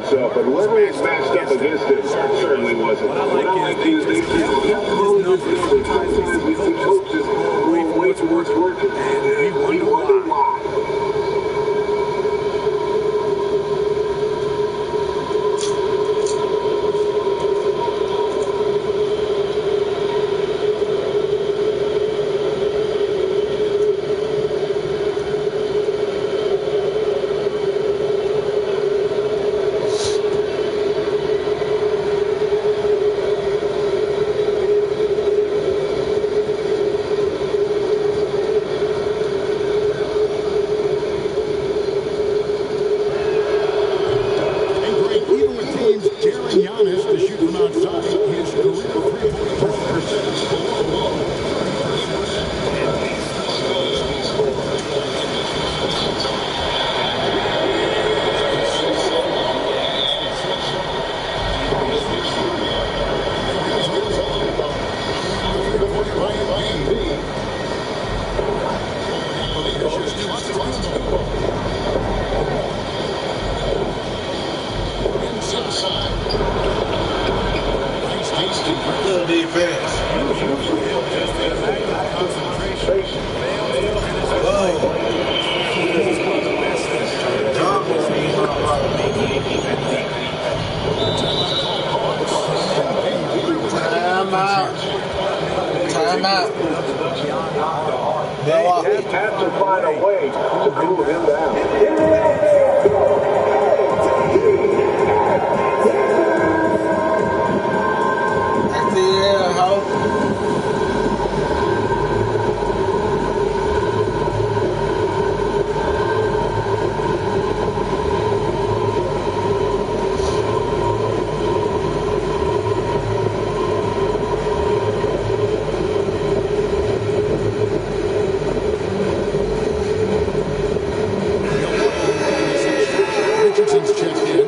himself, but whoever is matched up against him certainly wasn't. What I like is they just kept his numbers. Sometimes these coaches wait for what's working, and we wonder why. Timeout. He has to find a way to move him down. Richardson's checked in.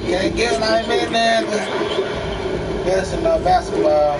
Can't get 9 minutes there. Best in my basketball.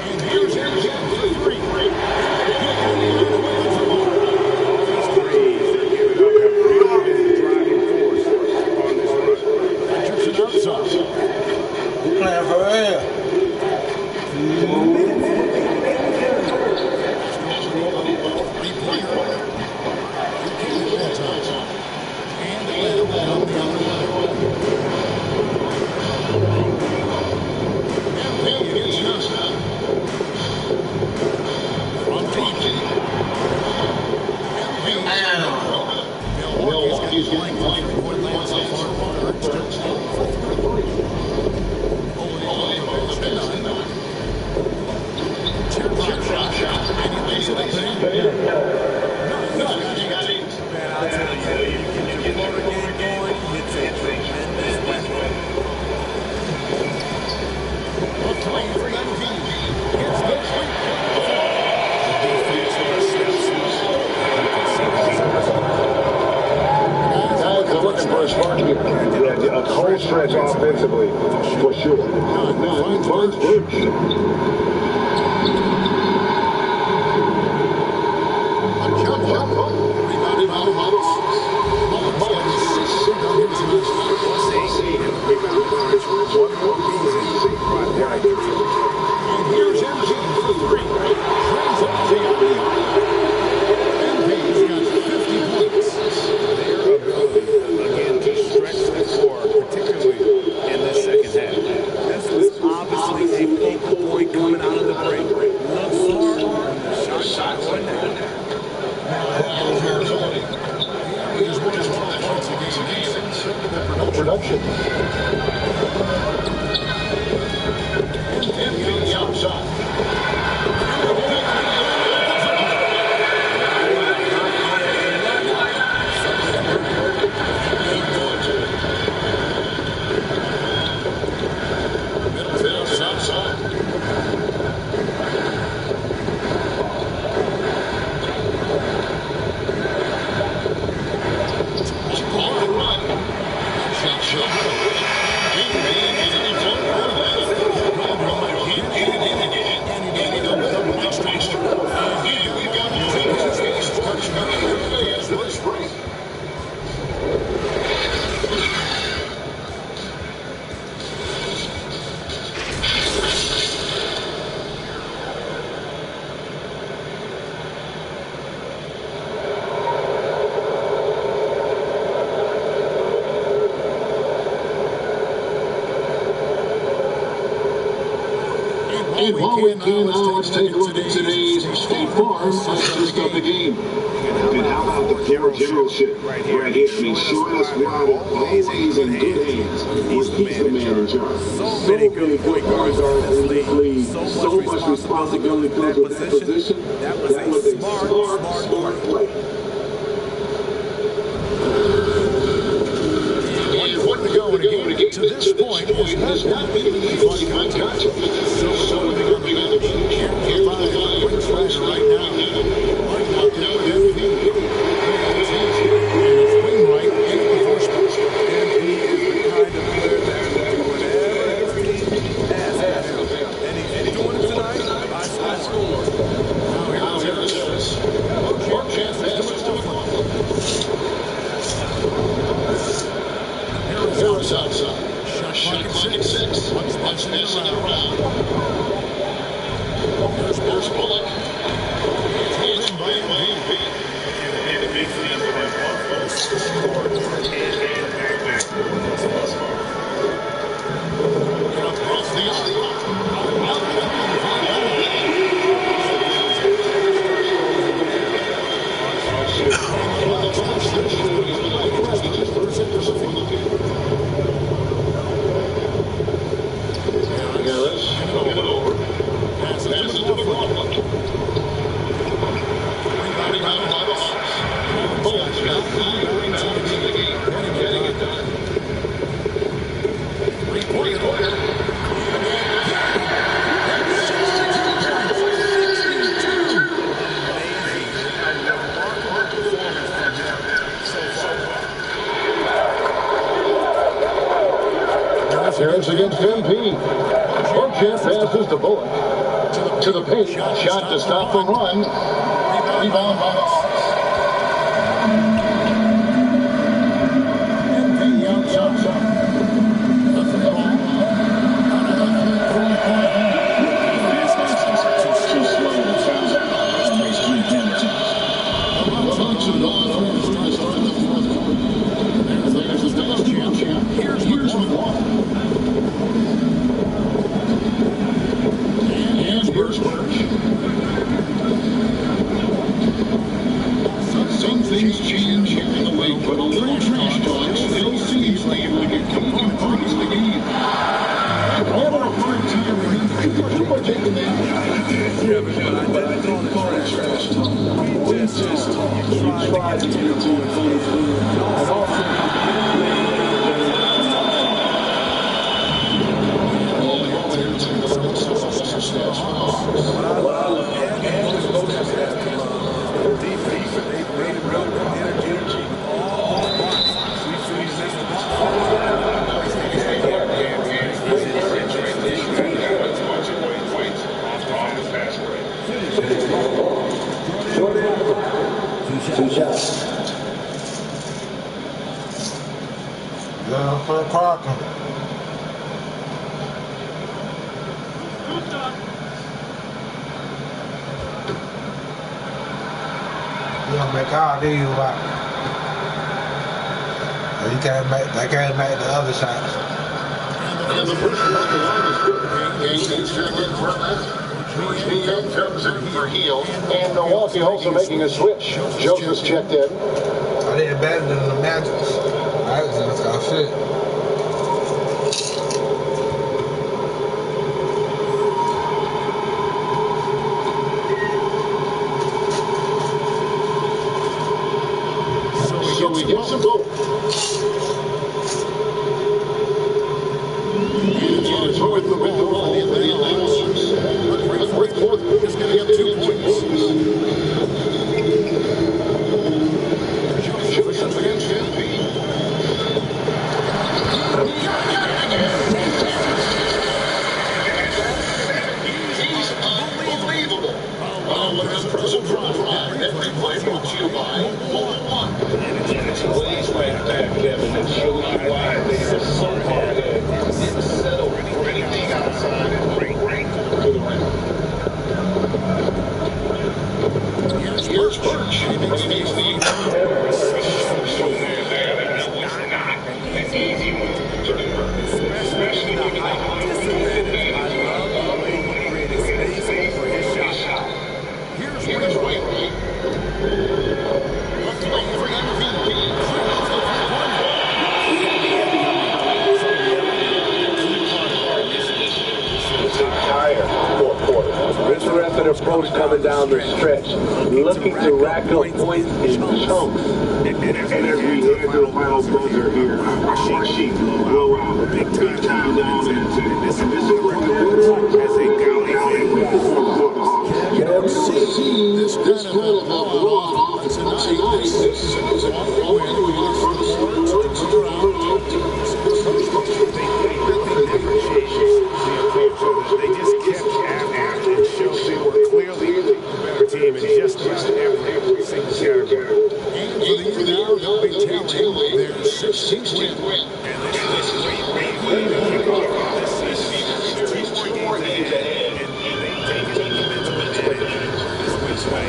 We're playing for real. A cold stretch offensively, for sure. Barnes Bruch. And here's MG for three. Trains up the MP's got 50 points. Their ability, again, to stretch the floor, particularly in the second half. This was obviously a focal point coming out of the break. Look smart, shot going down. He's one of 12 points against the production. And the outside. And while we can now, let's take a look at today's State Farm assist of the game. And how about the generalship right here? I mean, showing us why always in good hands was he's the man in charge. So many good point guards in this league. So much responsibility comes with that position. That was a smart play. And what to go in a game to this point has not been an easy contest. So they're going to be here's the volume pressure right now. Harris against MP. Burkett passes to Bullock. To the paint. Shot to stop the run. Rebound by the Hawks. MP outside. The ball. Here's McLaughlin. And here's Birch. Some things change here in the league, but a little trash talk still seems like it can compromise the game. All our friends here are taking that. But I didn't call it trash talk. We just tried to get to a funny thing. And also, Two shots. Yeah, for Parker. Yeah, make all these right. You can't make. They can't make the other shots. And the person on the line is good. He's in for that. BA comes in for heel. And Milwaukee also making a switch. Joseph's checked in. I did better than the Magics. I was just gonna sit. So we get some goal. And it's with the ball in the Atlantic. Rick Ford is going to get 2 points. Joseph against MP. He's unbelievable. Well, with this present drive, every play brought to you by 1-1. Plays right back, Kevin. It shows you why they are so hard to settle for anything outside. point approach coming down the stretch, looking to rack up points in chunks. And as we head to the final buzzer here, Rashid blowout, big time down and this is a record as a This kind of blowout offense They just kept after and showed they were clearly the better team in just about every single category. And for the year now, they'll be tallying their 16th win. And this is where you kick off this season. 2 more games ahead, and they take it in the mental advantage this way.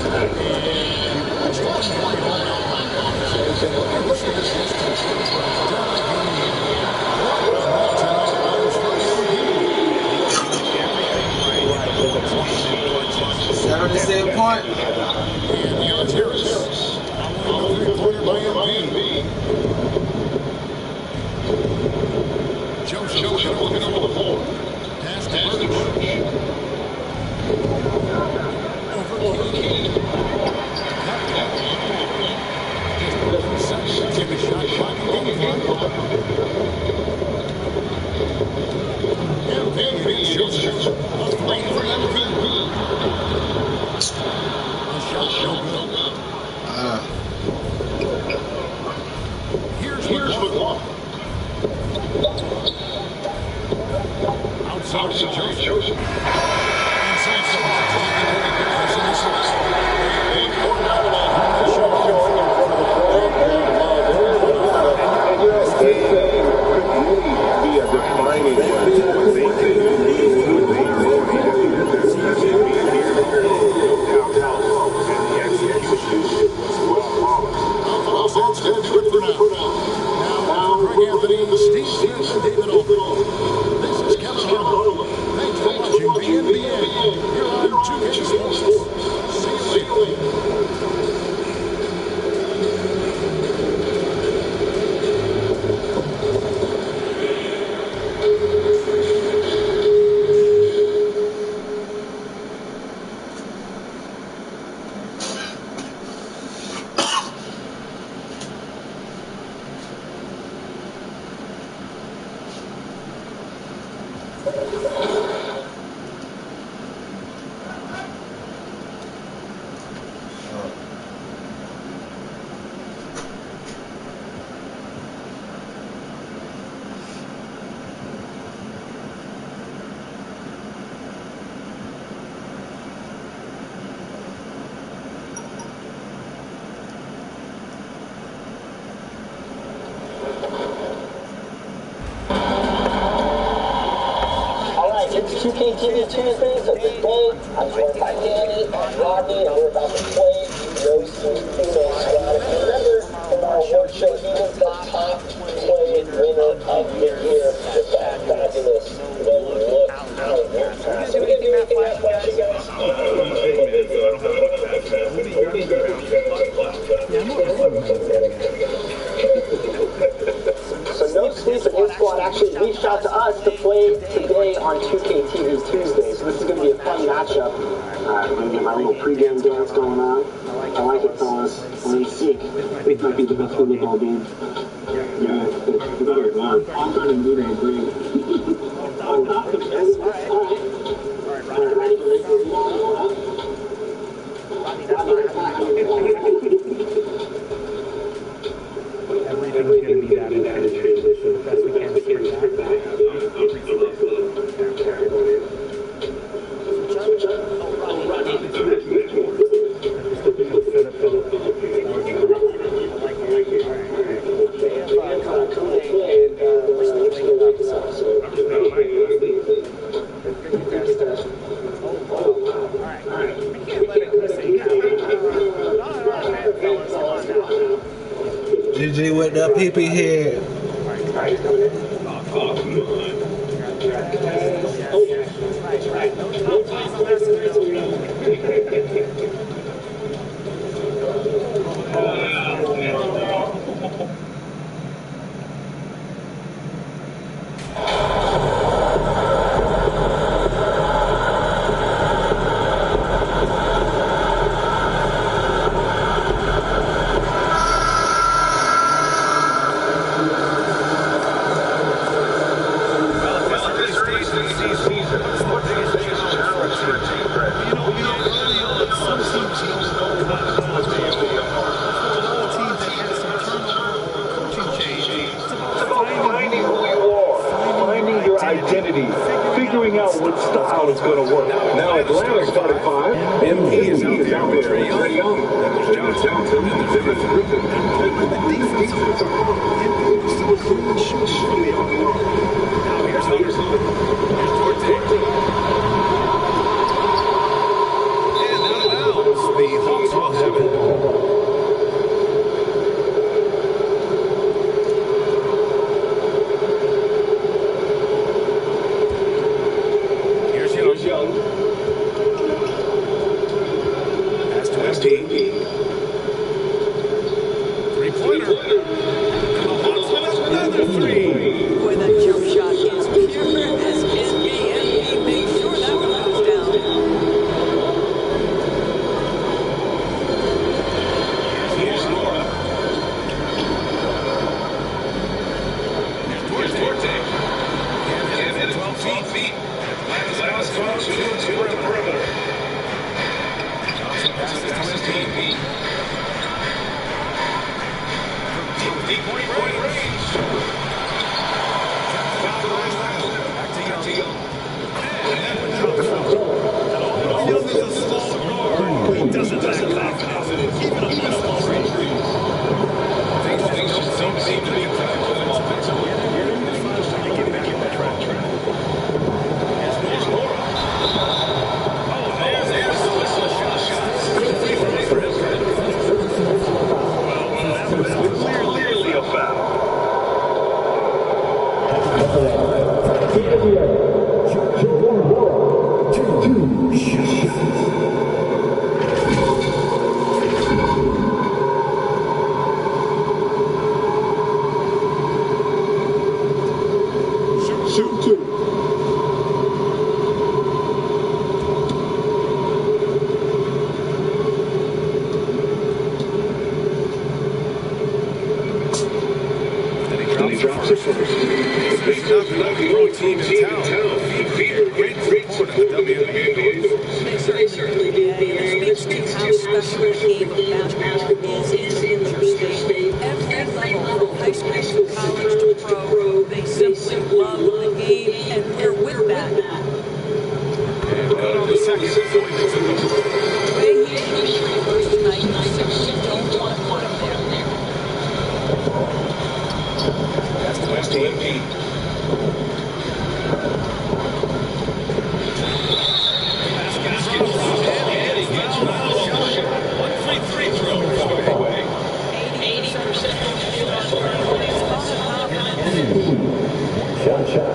Seven to 7 point. And here's Harris. Three-pointer by MB. Joseph looking over the floor. Pass to Burge. Over King. Take a shot clock. MB Joseph. A three for MB. The shot no good. Here's McLaughlin. Outside Joseph. Be a defining what they can This is Kevin Harlan. Thanks for watching the NBA here on 2K Sports. See you later. It's 2KTV Tuesdays of the day. I'm joined by Danny and Rodney, and we're about to play those two female squad. If you remember from our award show, he was the top play winner of the year with that fabulous look out. So we didn't do anything that flashy, guys. So no sleep, but his squad actually reached out to us to play today on 2KTV Tuesday. So this is going to be a fun matchup. I'm going to get my little pregame dance going on. I like it, fellas. I'm sick. This might be the best football game. Yeah, it's better. I'm trying to do that great. Everything's going to be that in transition. The best we can is bring that. GG with the pee-pee head. identity, figuring out what style is going to work. Now Atlanta starting 5. MD is out there. Trey Young. There's Johnson. And there's Griffin. Now here's Dunson. Here's Duarte. And out of bounds. The Hawks will have it. Young. Pass to MD. Three-pointer. And the Hawks with another three. Boy, that jump shot is pure as can be. MD made sure that one goes down. Here's Nora. Here's Duarte. Can't hit 12 feet. Atlanta's out 2 on the perimeter. Johnson passes to MD. From deep point range. Back to Young. And Edwin drops from. Young is a small guard. He doesn't have confidence, even on the small range. Things don't seem to be effective for them offensively. It's not trying to get back in the track. There's Nora. Oh, there's the whistle shot. Well, that was clearly a foul. Shoot two. He drops it first. He's not the pro team in town. Great support of the WNBA. They certainly do. And it speaks to how special the game of basketball is in the state. Every level, from high school, college to pro, they simply love the game, and they're with that. And good on the second. The way he finished the first tonight, you don't want to put him there. That's to MD. Free throw away. 80%. Shot.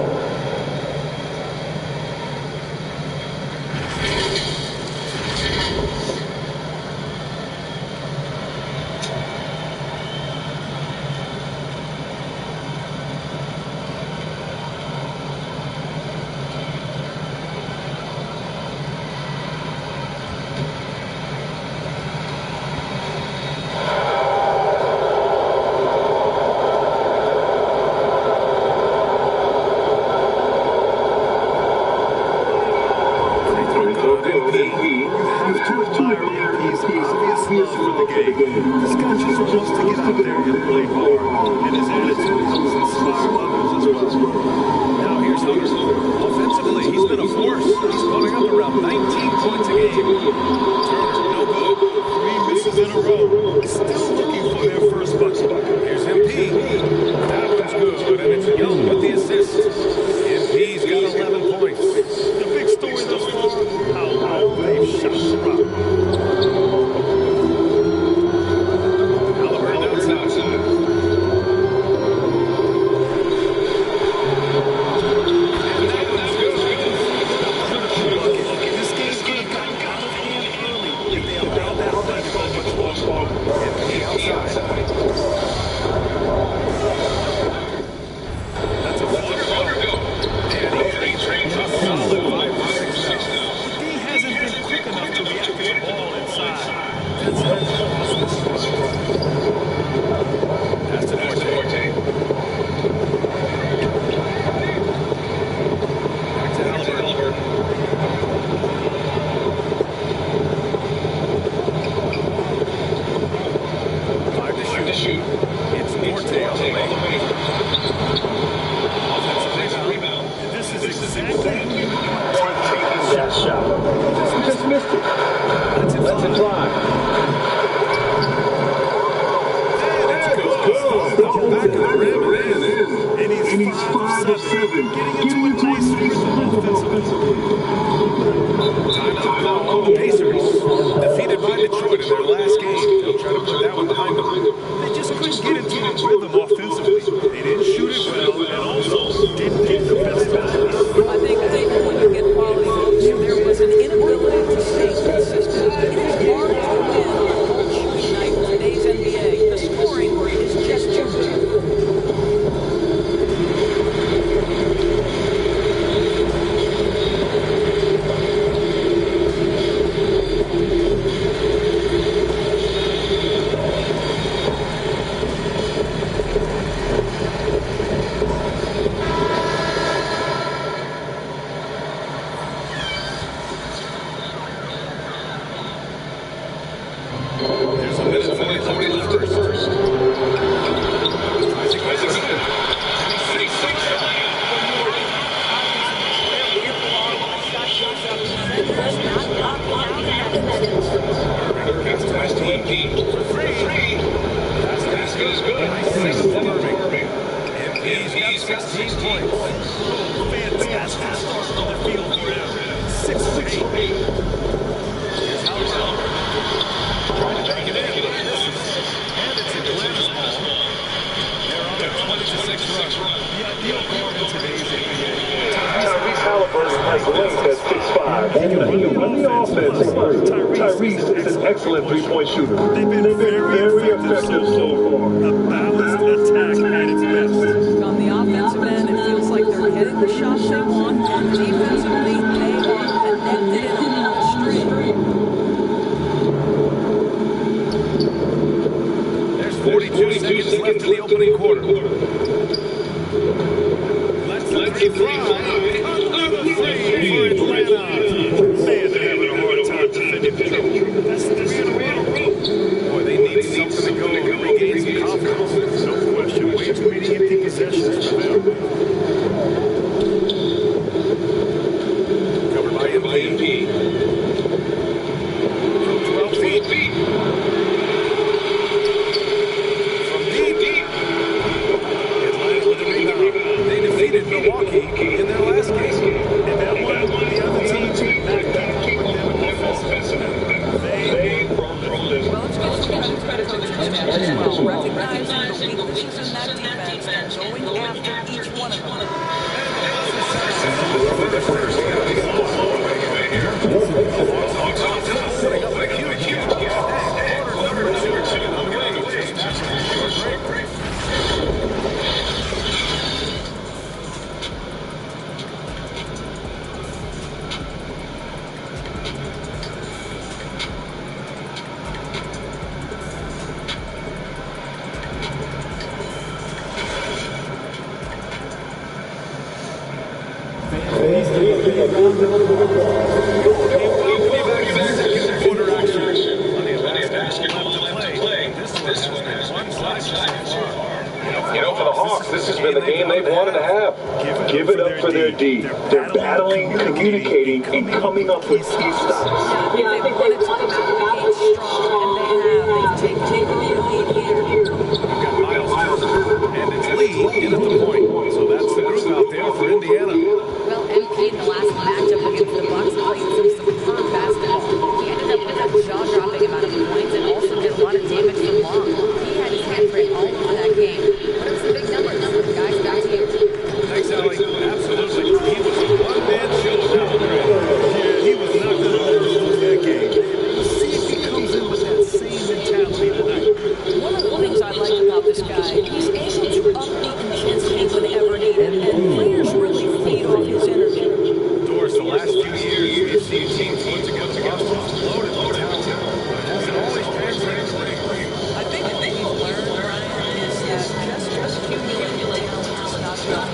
getting into a nice rhythm offensively. Timeout call. The Pacers defeated by Detroit in their last game. They'll try to put that one behind them. They just couldn't get into a rhythm offensively. They didn't shoot it well and also didn't get the best of it. I think when you get quality looks, there was an inability to stay consistent. It is hard to win on a cold shooting night in today's NBA. The scoring is just too good. There's a minute 40 left in the first. He's got 16 points. Fantastic start on the field for him. 6 for 8. Here's Howard. Trying to take it in. And it's a glass ball. They're on a 20-6 run. The ideal guard in today's NBA. Tyrese Halliburton has length at 6'5". He can run the offense. Tyrese is an excellent three-point shooter. They've been very effective so far. A balanced attack at its best. On the offensive end, it feels like they're getting the shots they want, and defensively, they are connected in a stream. There's 42 seconds left in the opening quarter. Let's let it fly. Another three for Atlanta. Man, they're having a hard time defending the trouble. That's 3 in a row. Boy, they need something to go and regain some confidence. No question. Way too many empty possessions for them. Covered by MB. From 12 feet. From deep. Atlanta with the rebound. They defeated Milwaukee in their last game. And that one, the other teams did not keep up with them offensively. They rolled this. Well, it's good credit to the coaching staff as well, recognizing the weaknesses in that defense and going after each one of them. Setting up a huge quarter number 2 on the way. Just after a short break. This has been the game they've wanted to have. Give it up for their D. They're battling, communicating, and coming up with key stops. Yeah, I think they wanted to come out of the gate strong, and they have. They've taken the lead here. We've got Miles and it's Lee in at the point. So that's the group out there for Indiana. Well, MP in the last matchup against the Bucks played some superb basketball. He ended up with a jaw-dropping amount of points and also did a lot of damage from long. He had his handprint all over that game. But it was the big numbers. Guys, back to you. Thanks, Allie. Absolutely. He was a one-man show down there. Yeah, he was not going to let us lose that game. Let's see if he comes in with that same mentality tonight. One of the things I like about this guy, he's able to up the intensity whenever needed, and players really feed off his energy. Doris, the last few years, we've seen teams put together rosters loaded with talent, but it hasn't always translated to rings. I think the thing he's learned, Ryan, is that just accumulating talent is not enough.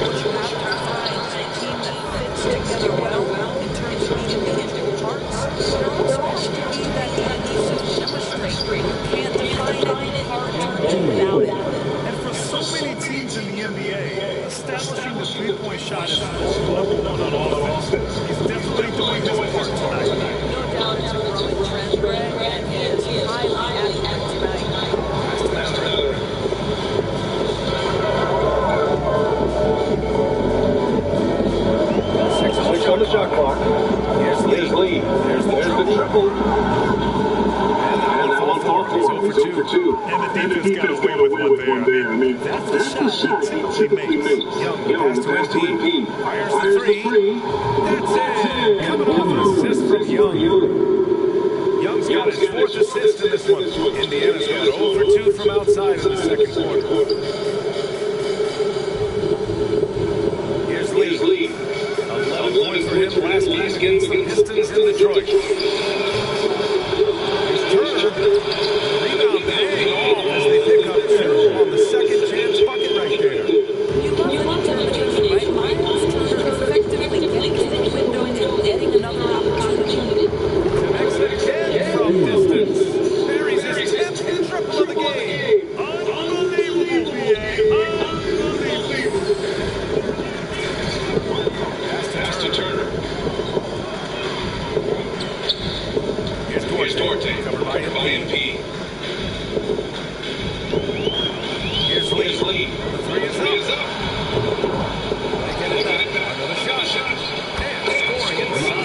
What you have to find is a team that fits together well in terms of the individual parts. There also has to be that adhesive chemistry. You can't define it, hard to do without it. And for so many teams in the NBA, establishing the three-point shot is number one on offense. He's definitely doing his part tonight. No doubt it's a growing trend, Greg, and he is highly accurate tonight. And the defense got away with one there. I mean, that's the shot he typically makes. Young, pass to MP. Fires the three. That's it. Coming off an assist from Young. Young's got his fourth assist in this one. Indiana's got 0 for 2 from outside in the second quarter. Here's Lee. 11 points for him last game against the Pistons in Detroit. Here's Turner. Rebound paying off as they pick up 2 on the second chance bucket right there. You love determination, right? Miles Turner effectively getting to the window and getting another opportunity. Connects it again from distance. Buries his 10th triple of the game. Unbelievable, BA. Pass to Turner. Here's Duarte. Covered by MP. Here's Lee. The three is up. They get it back. Another shot. And scoring inside.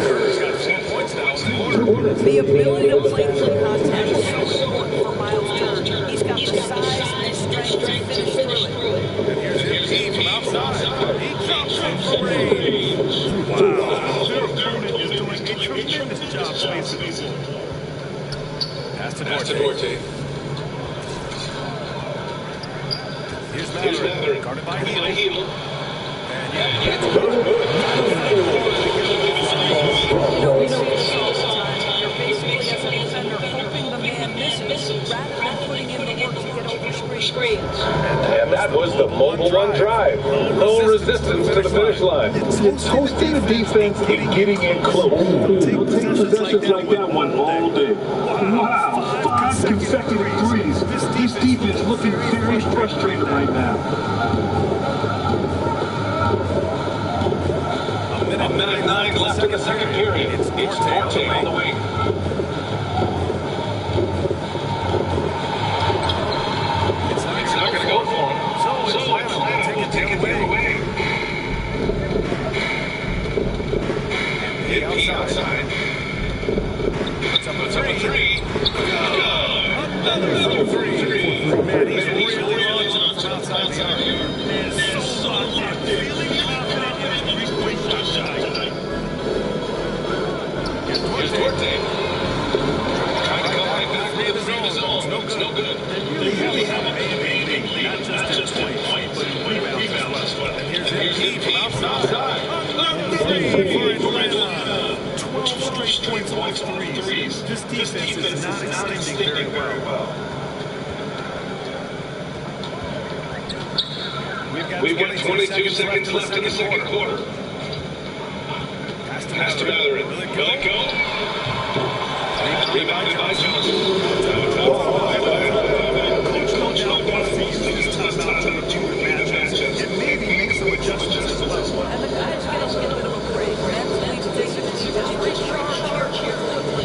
Turner's got 10 points now in the quarter. The ability to play through contact is so important for Miles Turner. He's got the size and strength to finish through it. And here's MP from outside. He jumps in for range. Wow. Their opponent is doing a tremendous job spacing the floor. Pass to Duarte. Here's Mather. Guarded by Heel. And yeah, it's good. You know, we see this all the time. You're basically, as a defender, hoping the man misses rather than putting in the work to get over screens. And that was the mobile one drive. No resistance to the finish line. It's hosting the defense and getting in close. Take possessions like that one all day. Wow, 5 consecutive threes. This defense looking very frustrated right now. A minute 9 left in the second period. It's Duarte on the wing. It's not going to go for him. So Atlanta will take it away. Outside. Puts up a three. Another three. Man, he's really launching from outside the arc. Man, so much. Feeling confident in his three-point shot. Here's Duarte. Trying to come right back with the three in his own. It's no good. They really have a not just in point, but in rebounds as well. And here's MP from outside. Another three for Atlanta. 12 straight points off threes. This defense is not extending very well. We've got 22 seconds left in the second quarter. Pass to Mather. Will it go? Rebounded by Johnson. Coach no doubt wants to use this timeout to review the matchups and maybe make some adjustments as well. And the guys get a little bit of a break. Mentally, physically, just recharge here quickly.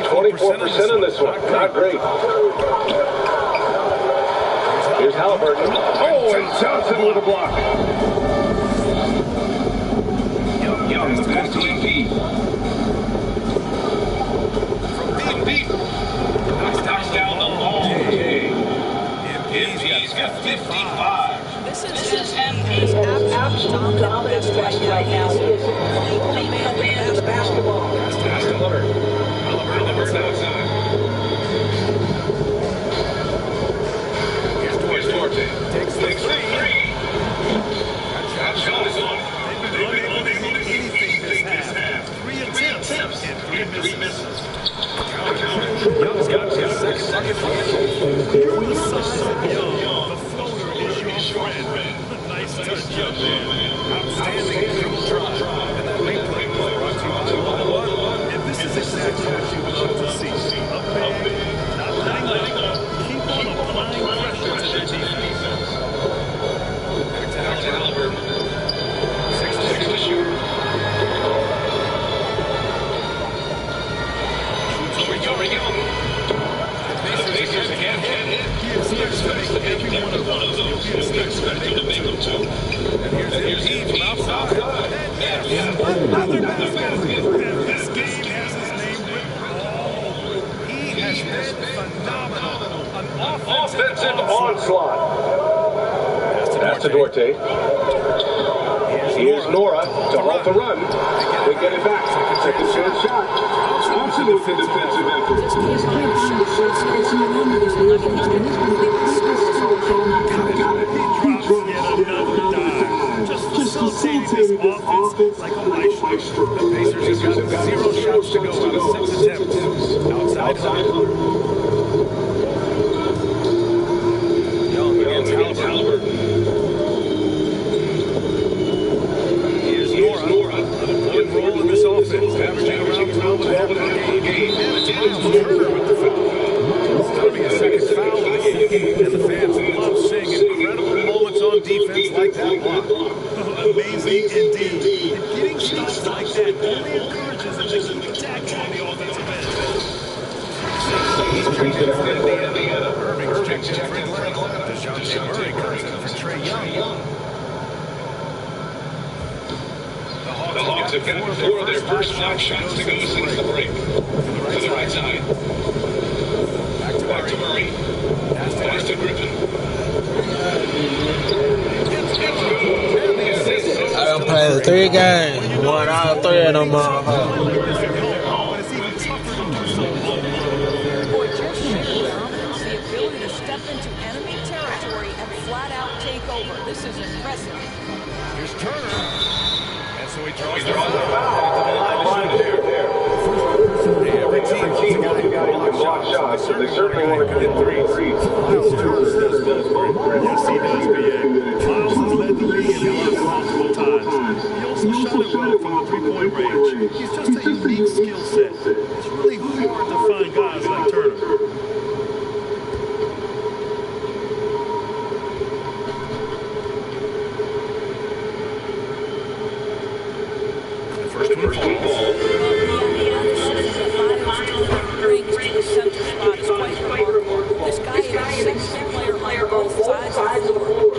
24% on this one. Not great. Here's Halliburton. Oh, and Johnson with a block. Young, the pass to Embiid. From deep. Knocks down the long J. Embiid's got 55. This is Embiid's absolute dominant best right now. He is the man of basketball. Pass to Leonard. Halliburton outside. Here's Duarte. Takes three. That shot is on. They've been unable to hit anything this half. 3 attempts and 3 misses. Young's got his second bucket for him. You're the size of Young. The floater is your friend. Nice touch, young man. Outstanding dribble drive. And that replay brought to you by 101. And this is exactly what you would love to see. Up big, not letting up. Keep on applying pressure to their defense. Back to Halliburton. 6 to shoot. Shoots over Young. The Pacers can't hit. He expects to make every one of those. He expects to make them too. And here's Embiid from outside. Another basket. And this game has his name written all over. He has been phenomenal. An offensive onslaught. Pass to Duarte. Here's Nora to halt the run. They get it back. Second chance shot. Thompson with the defensive effort. Just facilitating this offense like a maestro. The Pacers have got 0 shots to go out of 6 attempts. Outside. Young against Halliburton. Here's Nora. An important role in this offense, averaging around 12.5 per game. And it's Miles Turner with the foul. It's going to be a second foul of the game. And the fans love seeing incredible moments on defense like that block. Amazing indeed. And getting shots like that only encourages them to keep attacking on the offensive end. He's traded for Indiana. Irving's checked in for Atlanta. DeJounte Murray comes in for Trae Young. The Hawks have got 4 of their first 5 shots to go since the break. To the right side. Back to Murray. Pass to Griffin. I done played 3 games. Won all 3 of them. This is impressive. Here's Turner. And so he draws the foul. Every team wants to get block shots, so they certainly want to get 3 threes. Miles Turner does both. Yes, he does, B.A. Miles has led the league in blocks multiple times. He also shot it well from the 3-point range. He's just a unique skill set. It's really hard to find guys like Turner. First one falls. This guy is a 6th player on both sides of the floor.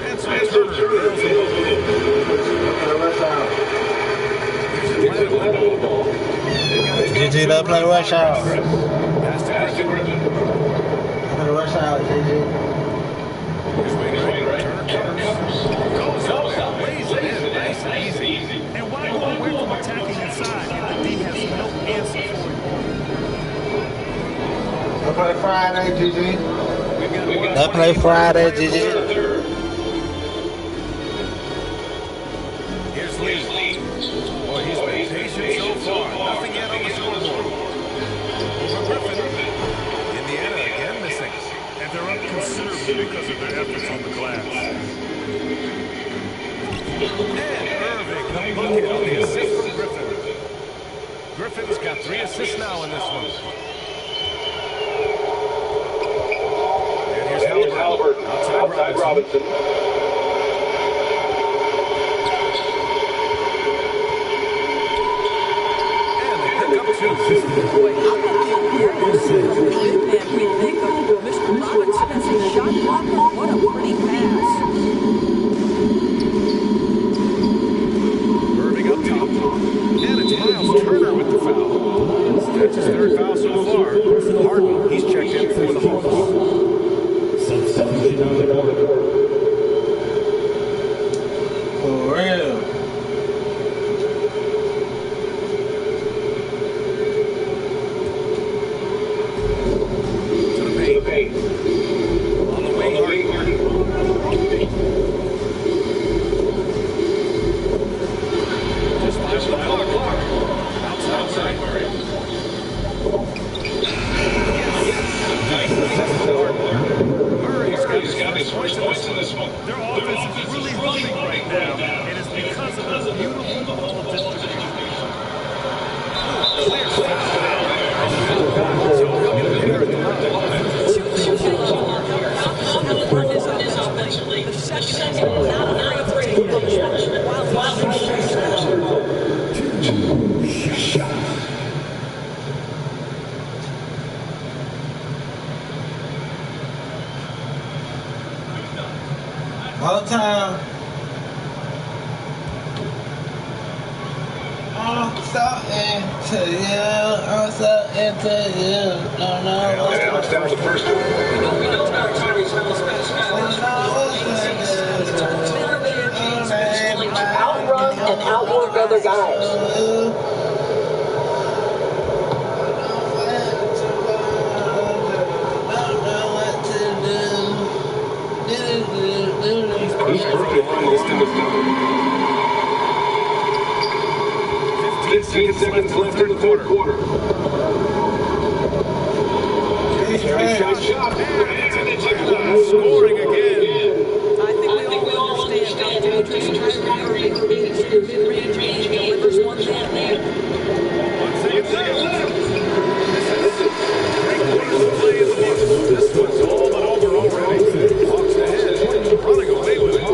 And so Turner GG, let's play rush out. Pass to Griffin. Play rush out, GG. goes up, lays it in, nice and easy. And why go away from attacking inside if the D has no answer for it? Let's play Friday, GG. Let's play Friday, GG. Here's Lee. Boy, he's been patient so far. Nothing yet on the scoreboard. Over Griffin. Indiana again missing. And they're up considerably because of their efforts on the glass. And Irving, the bucket on the assist from Griffin. Griffin's got 3 assists now in this one. Boy, how about the awareness from the big man we think of Mr. Robinson as a shot blocker? What a pretty pass. Irving up top. And it's Miles Turner with the foul. That's his third foul so far. Harden, he's checked in for the Hawks. Substitution on the court. For real. On the way, Harden. Just five the clock. Outside. Murray's got his first points in this one. Their offense is really humming right now, and it's because of the beautiful ball distribution. Clear foul. So he'll get a pair at the line. The second is not afraid to take punishment while All the time. I'm so into you. I'm so into you. No. Yeah, that was the first one. Outrun and outwork other guys. He's pretty long this time. 15 seconds left in the third quarter. Shot. And it's scoring again. I think we all understand how dangerous Kyrie Irving is in mid-range game. He delivers one man there. 1 second left. Great quarters of play in the books. This one's all but over already. Hawks ahead, running away with it. And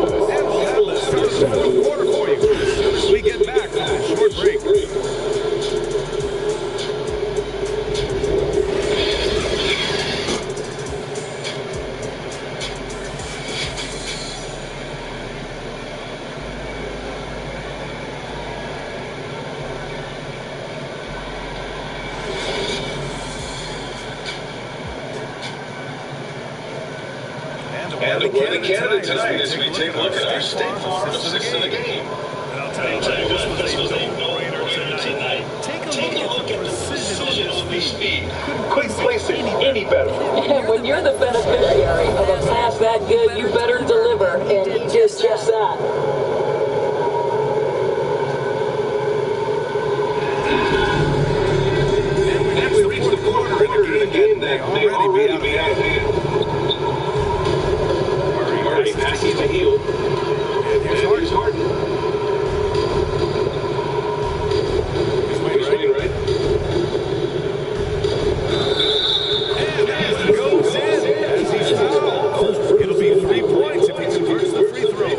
we'll have the start of the fourth quarter for you as soon as we get back from this short break. And the Canada tonight as we take a look at our State Farm assist of the game. And I'll tell you what, this was a no-brainer tonight. Take a look at the precision on this feed. Couldn't place it any better. And when you're the beneficiary of a pass that good, you better deliver. And he just that. And we reach the quarter in a game that may already be out of hand. Murray passes to Hill. And here's Harden. He's waiting right. And as he goes in, as he's fouled, it'll be 3 points if he converts the free throw.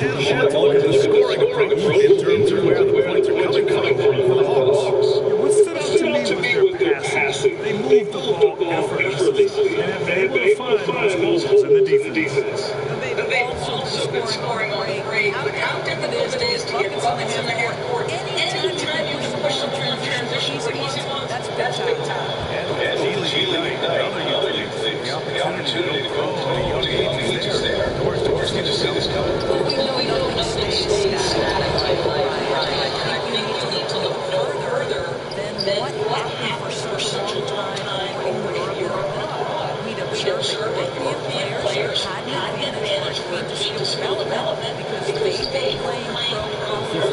And let's look at the scoring approach in terms of where the points are coming from for the Hawks. What stood out to me was their passing. They moved the ball effortlessly and have been able to find those holes in the defense. And they've also been scoring on great. How difficult it is to get buckets in the court. Anytime you can push them through transition for easy ones, that's big time. And Healy another youth thing. The opportunity to go to a young age is there. Doors get to see this coming. Well, we know nothing stays static. I think you need to look further than what happened for such a long time in Europe. We'd observed European players hadn't managed to development because they've been playing pro here in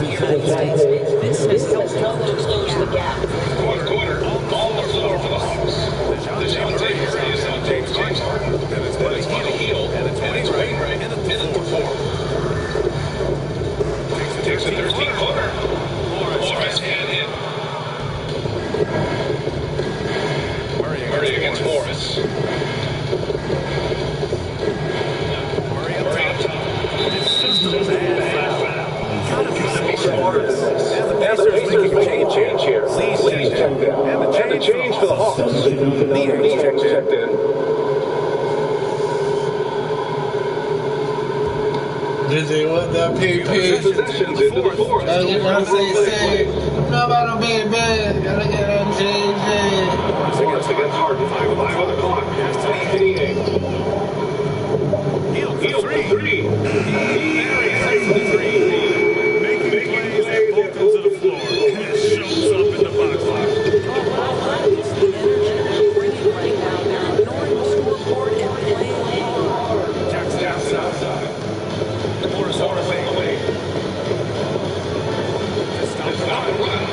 the United States. This has helped close the gap. Fourth quarter, all the floor for the Hawks. DeJounte Murray is on James Harden. And it's Buddy Hield. And it's Wayne right in the fourth. against Morris. Murray up top. It's just a bad foul. Gotta be smarter than this. And the Pacers making a change here. Lee's checked in. And the change for the Hawks. Lee checked in. DJ, what the PP? Possessions into the fourth. Gotta get on say. Nobody being bad. Gotta get on JJ. Morris against Harden. 5 on the clock. Has to be 88. He'll for three. He buries the three. Making plays at both ends of the floor. It shows up in the box. It's the energy they're bringing right now. They're ignoring the scoreboard and playing hard. Jackson outside. Morris on the way. Stop the run.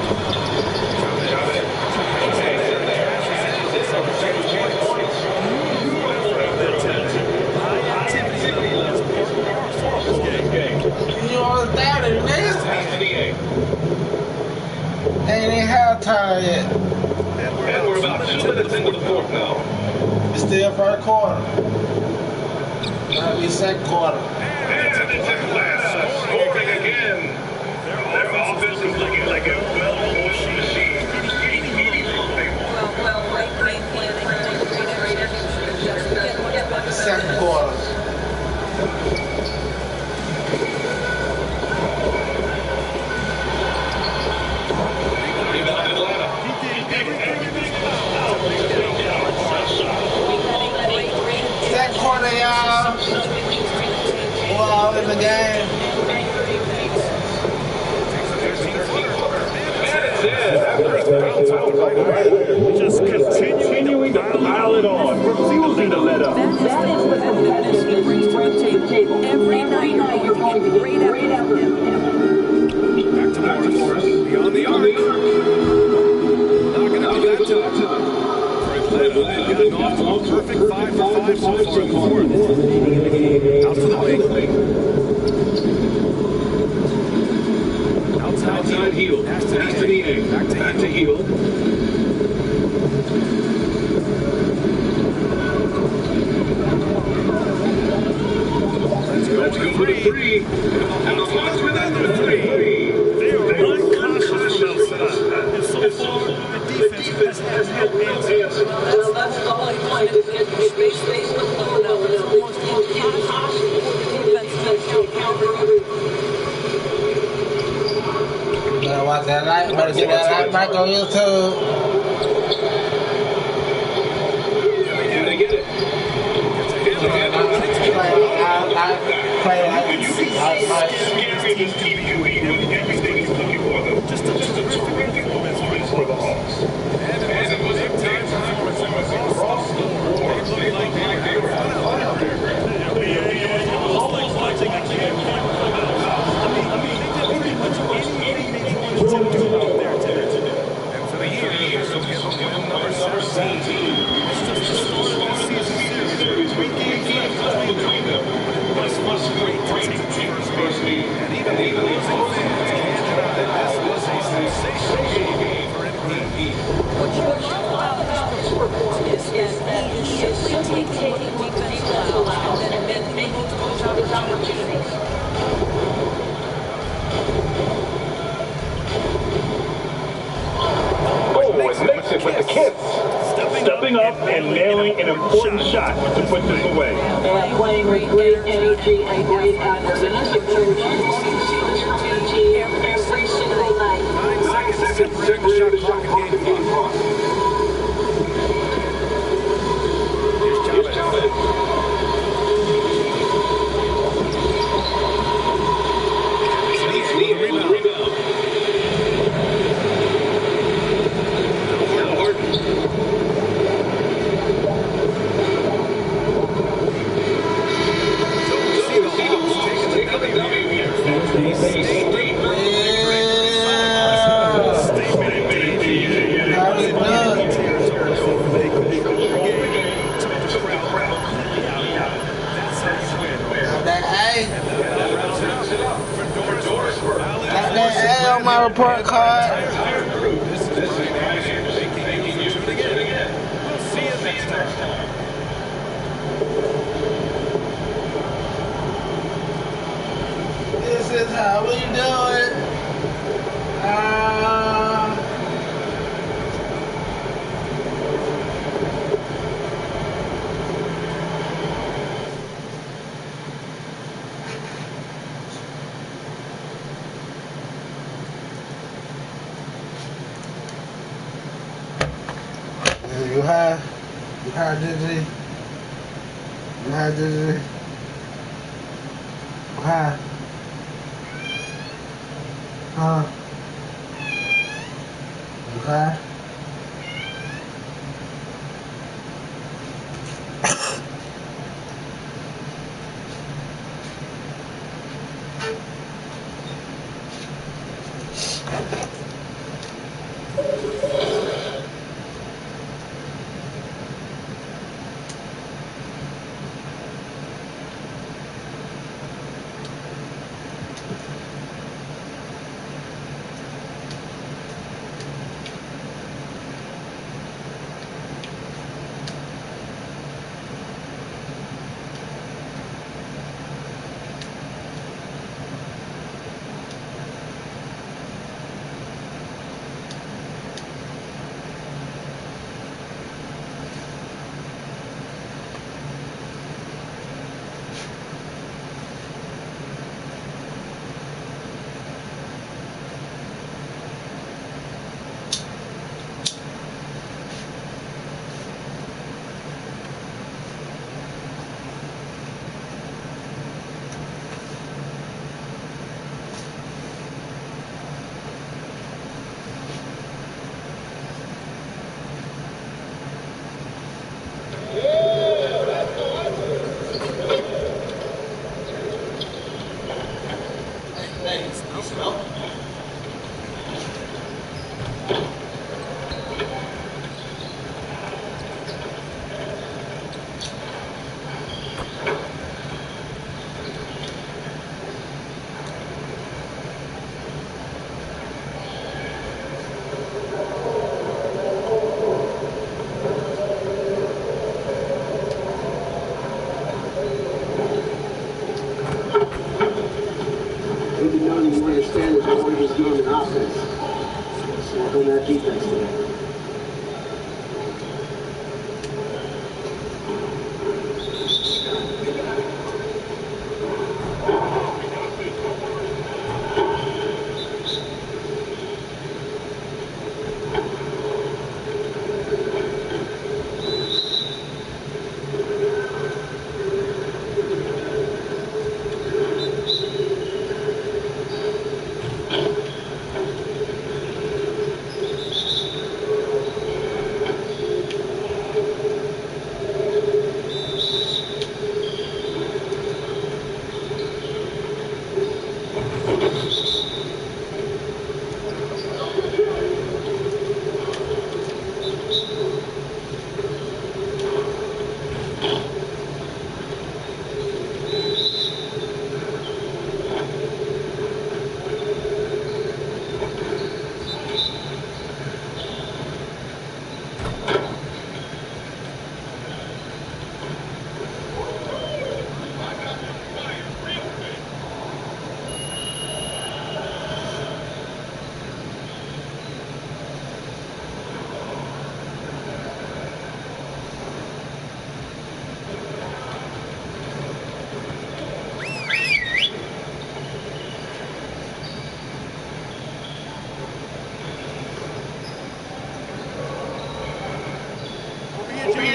You on the down in this? Ain't in halftime yet. And we're about 2 minutes into the fourth now. It's still first quarter. Might be second quarter. And it's Atlanta scoring again. Their offense is looking like a well-oiled machine. Second quarter. Second quarter, y'all. We're all in the game. Just continuing to pile it on, refusing to let up. That is the competitiveness he brings to the table. Every night you're going to get great out of him. Back to Morris. Beyond the arc. Knocking up the back to Atlanta. Getting off to a perfect 5 for 5 so far in the fourth. Out to the wing. Outside heel. Pass to Niang. Back to heel. Let's go for the three. And the Hawks within the three. They are unconscious from outside. And so far, the defense has no answer. Well, that's the whole point. Is get your space with the load up. It's almost impossible for the defense to counter. Better watch that light. Better get that light back on YouTube. They get it. Play like everything he's looking for, though. Just a terrific performance for the Hawks. And it was a big-time performance across the board. They looked like they were fun out there. It was almost like watching a game come out. I mean, they did pretty much anything they wanted to do out there today. And for the year, so get win number 17. It's just the start of the season series. 3 games left between them. Must great to take the first lead. And even the losing fans can't deny that this was a sensational game for MVP. What you love about his performance is that he is simply taking defense fouls and then making those opportunities. Oh, and makes it with the kids. Stepping up and nailing an important shot to put this away. They're playing with great energy and great confidence. Every single night. 9 seconds separating the shot clock and game clock. Here's Chavez. Lee with the rebound. My report card. We'll see you next time. You high? You high, Dizzy? You high, Dizzy? You high? Huh? You high?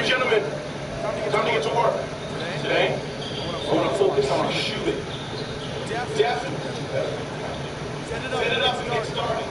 Gentlemen, time to get to work. Today, I want to focus on shooting. Definitely. Set it up and get started.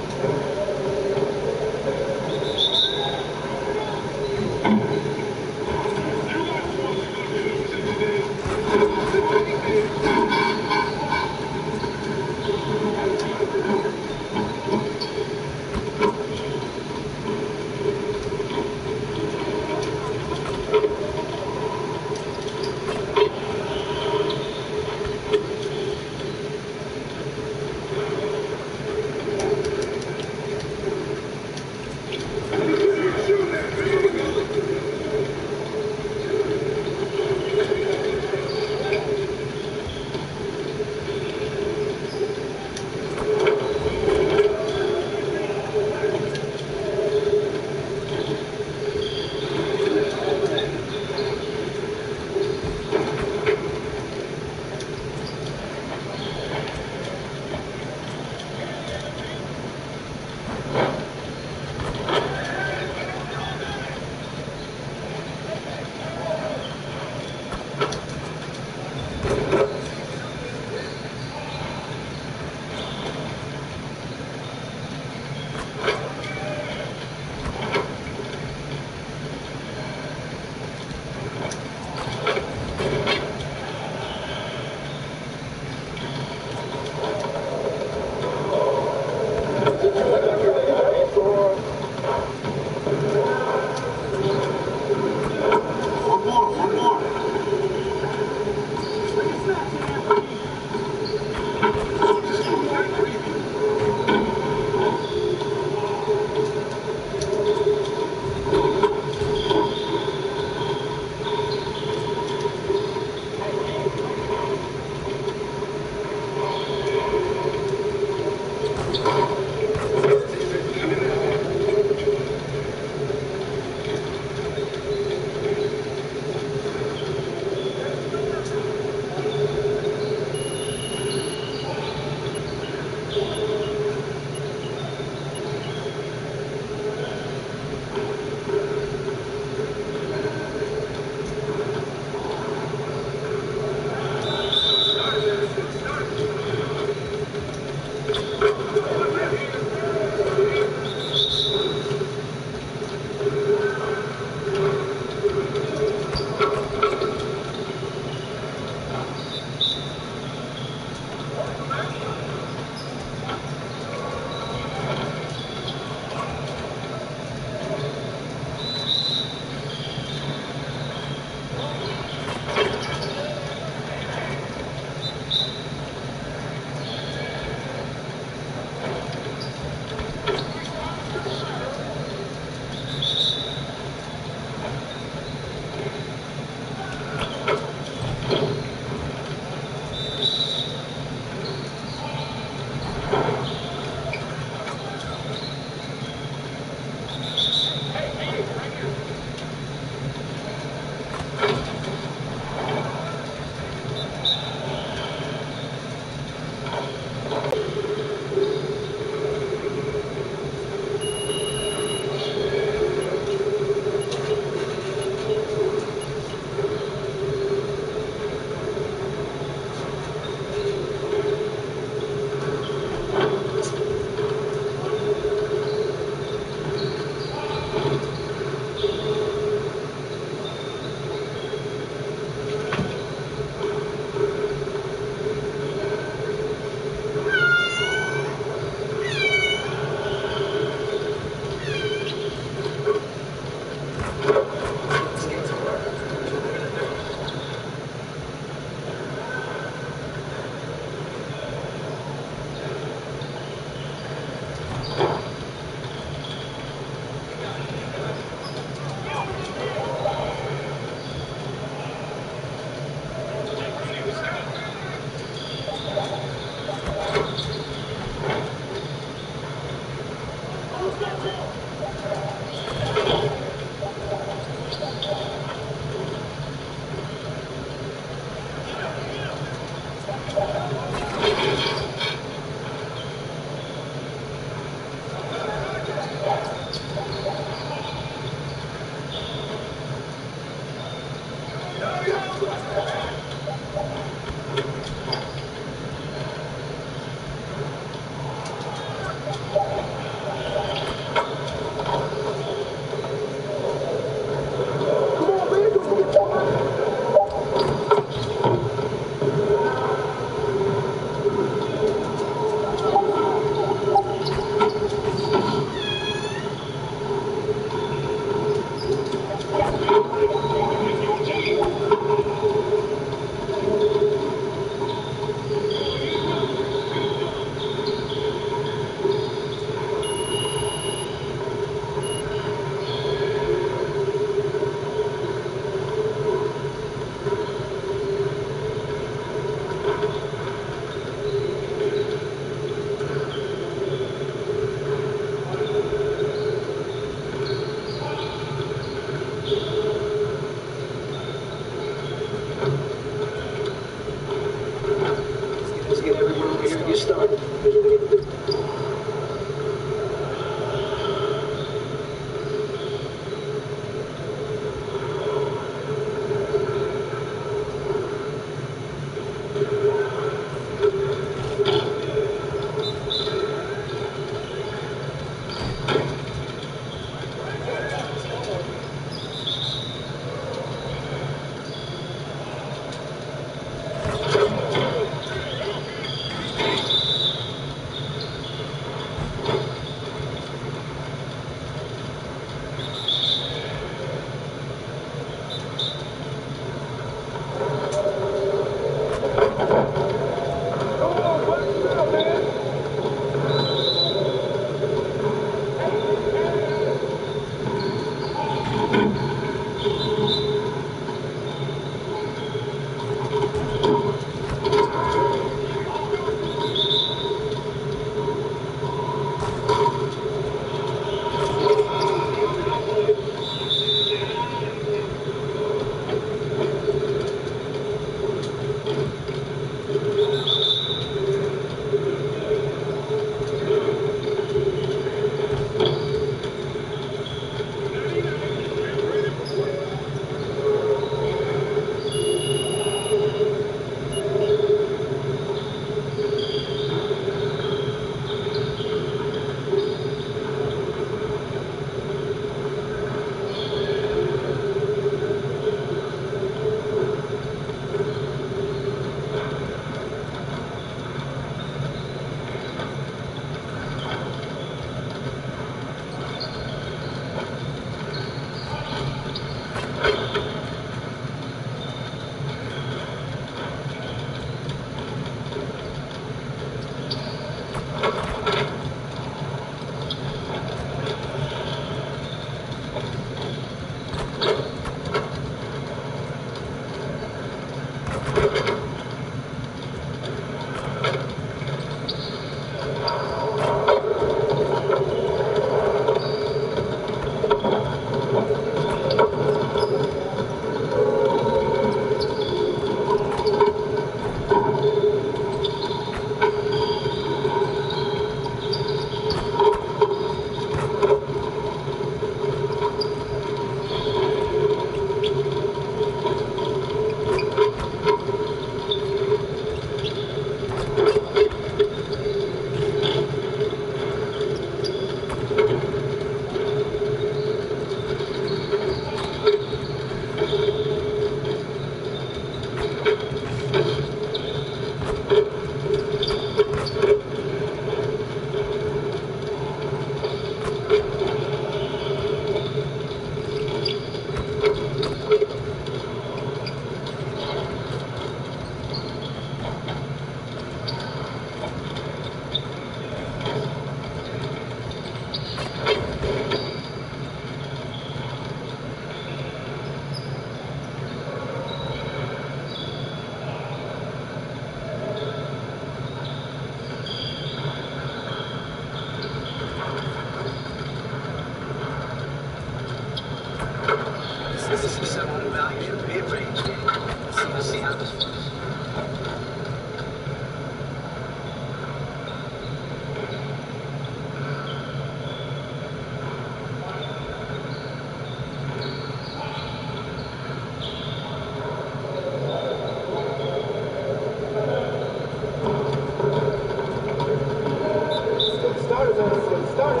started, man. Let's get started.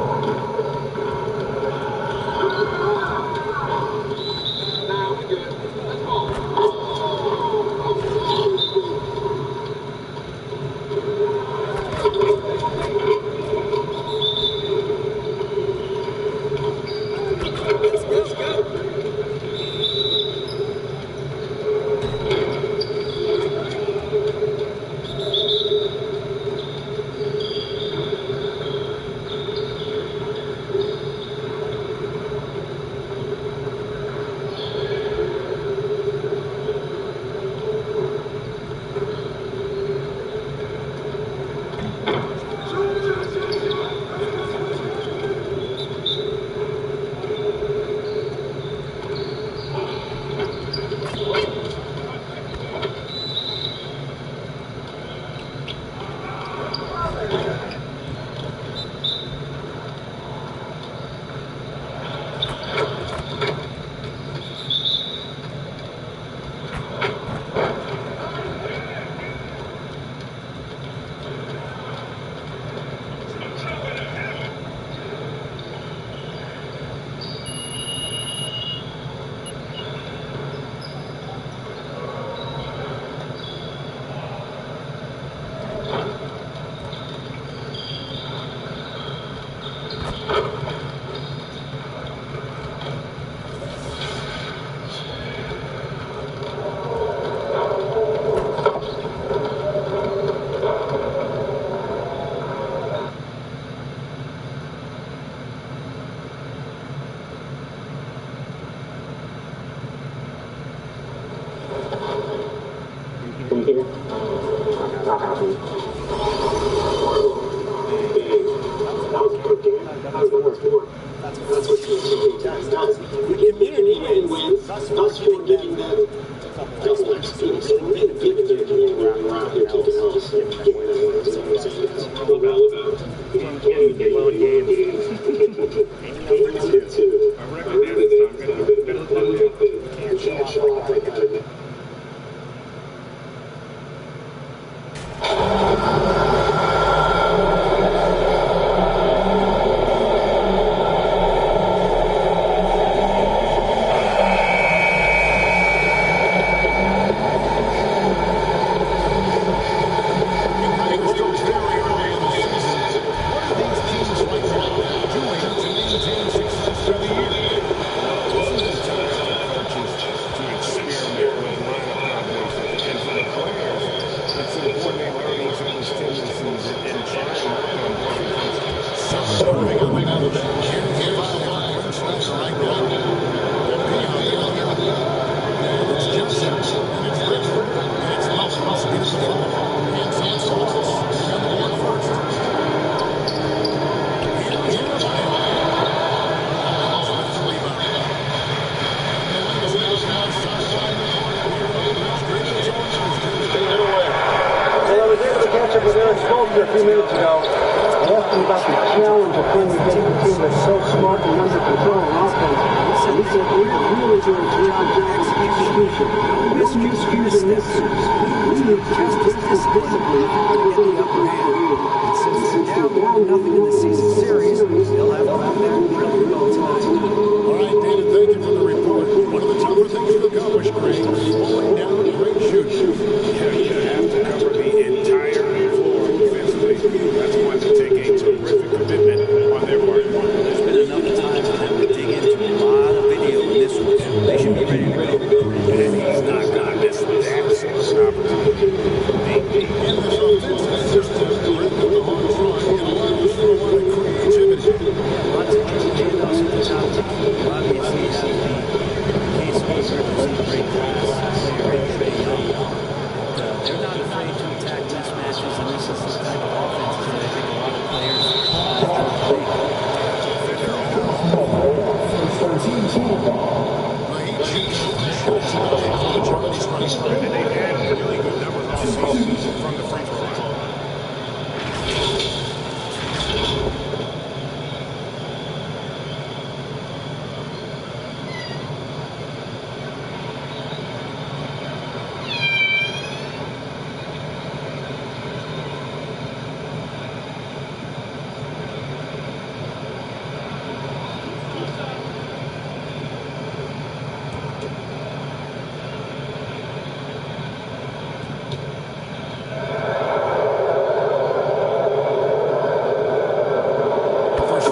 Now we good. Let's go.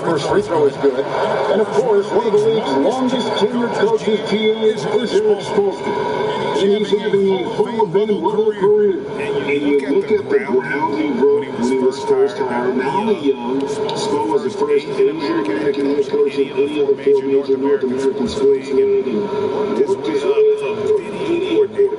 first free throw is good. And of course, one of the league's longest tenured coaches, TA, is Eric Spoelstra. And he's having a Hall of Fame level career. And you look at the ground he broke when he was first hired. Now young, Spo was the first Asian American head coach in any other field major North American sports league. And worked his way up from video coordinator.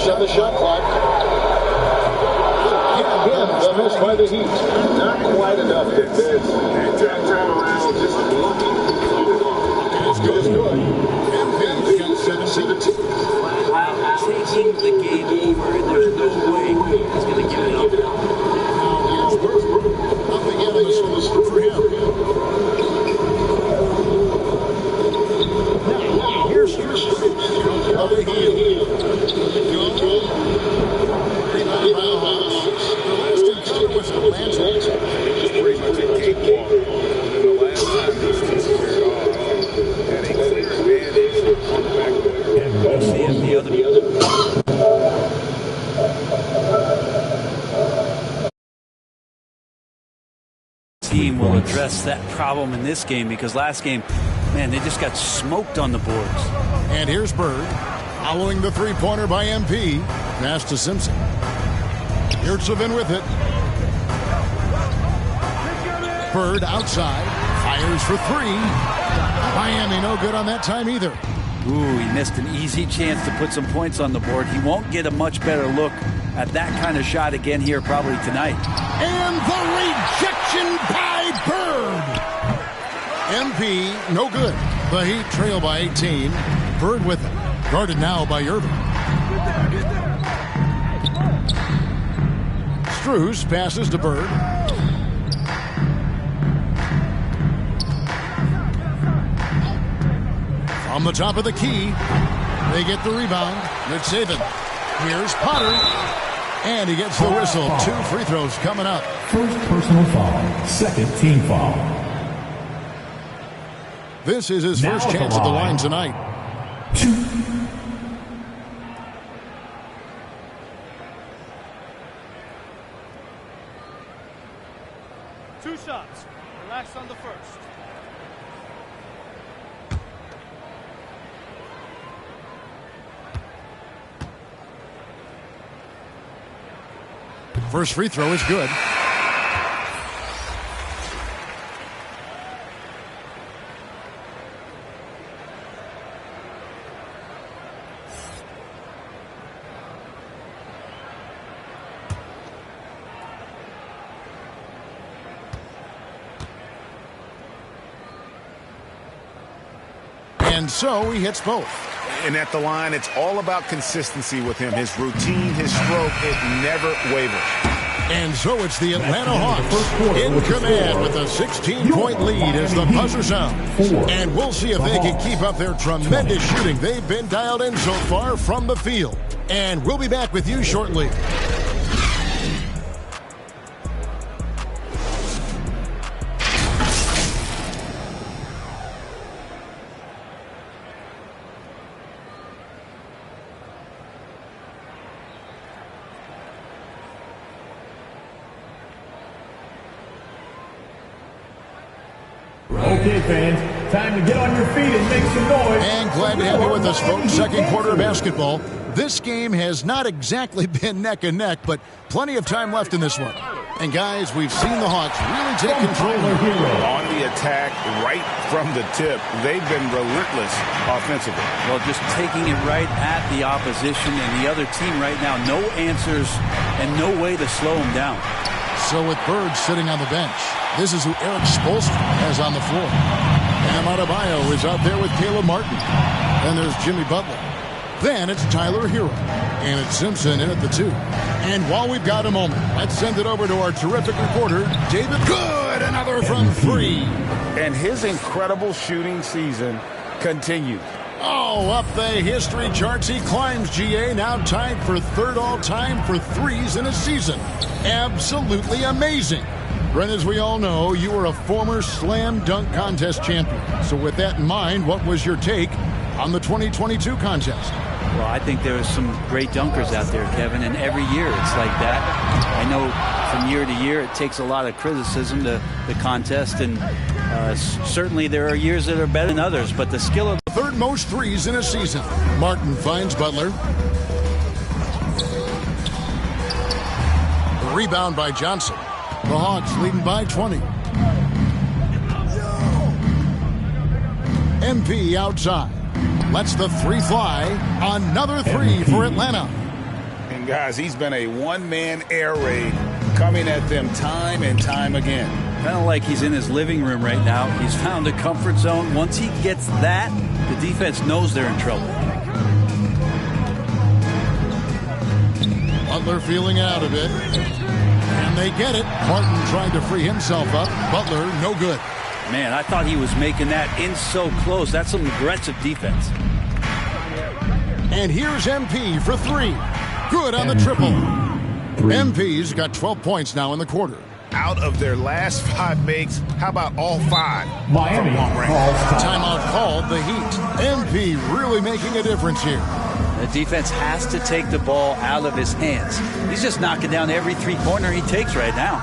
On the shot clock. Again, the miss by the Heat. Not quite enough to advance. And time around, just lucky. It's good. It's good. Taking the game over, and there's no way he's going to give it up. Nothing in this for him. Now, here's the heel. Team will address that problem in this game because last game, man, they just got smoked on the boards. And here's Bird, following the three-pointer by MP. Pass to Simpson. Yurtsevin with it. Bird outside, fires for three. Miami no good on that time either. Ooh, he missed an easy chance to put some points on the board. He won't get a much better look at that kind of shot again here probably tonight. And the rejection by Bird. MP, no good. The Heat trail by 18. Bird with it. Guarded now by Irving. Strus passes to Bird. From the top of the key, they get the rebound. It's Saban. Here's Potter. And he gets the whistle. 2 free throws coming up. First personal foul. Second team foul. This is his first chance at the line tonight. 2 shots. Relax on the first. First free throw is good. And so he hits both. And at the line, it's all about consistency with him. His routine, his stroke, it never wavers. And so it's the Atlanta Hawks in command with a 16-point lead as the buzzer sounds. And we'll see if they can keep up their tremendous shooting. They've been dialed in so far from the field. And we'll be back with you shortly. Okay, fans, time to get on your feet and make some noise. And glad to have you with us, folks. Second quarter of basketball. This game has not exactly been neck and neck, but plenty of time left in this one. And guys, we've seen the Hawks really take control on the attack right from the tip. They've been relentless offensively. Well, just taking it right at the opposition and the other team right now. No answers and no way to slow them down. So with Bird sitting on the bench, this is who Eric Spoelstra has on the floor. And Adebayo is out there with Caleb Martin. Then there's Jimmy Butler. Then it's Tyler Hero. And it's Simpson in at the 2. And while we've got a moment, let's send it over to our terrific reporter, David Good. Another from 3. And his incredible shooting season continues. Oh, up the history charts he climbs, GA. Now tied for 3rd all-time for threes in a season. Absolutely amazing. Brent, as we all know, you were a former slam dunk contest champion. So with that in mind, what was your take on the 2022 contest? Well, I think there are some great dunkers out there, Kevin, and every year it's like that. I know from year to year it takes a lot of criticism, the contest, and certainly there are years that are better than others, but the skill of... 3rd most threes in a season. Martin finds Butler. Rebound by Johnson. The Hawks leading by 20. MP outside. Lets the 3 fly. Another 3 for Atlanta. And guys, he's been a one-man air raid coming at them time and time again. Kind of like he's in his living room right now. He's found a comfort zone. Once he gets that, the defense knows they're in trouble. Butler feeling out a bit. And they get it. Martin trying to free himself up. Butler, no good. Man, I thought he was making that in so close. That's some aggressive defense. And here's MP for 3. Good on the triple. MP's got 12 points now in the quarter. Out of their last 5 makes, how about all 5? Miami calls timeout called. The Heat. MP really making a difference here. The defense has to take the ball out of his hands. He's just knocking down every 3-pointer he takes right now.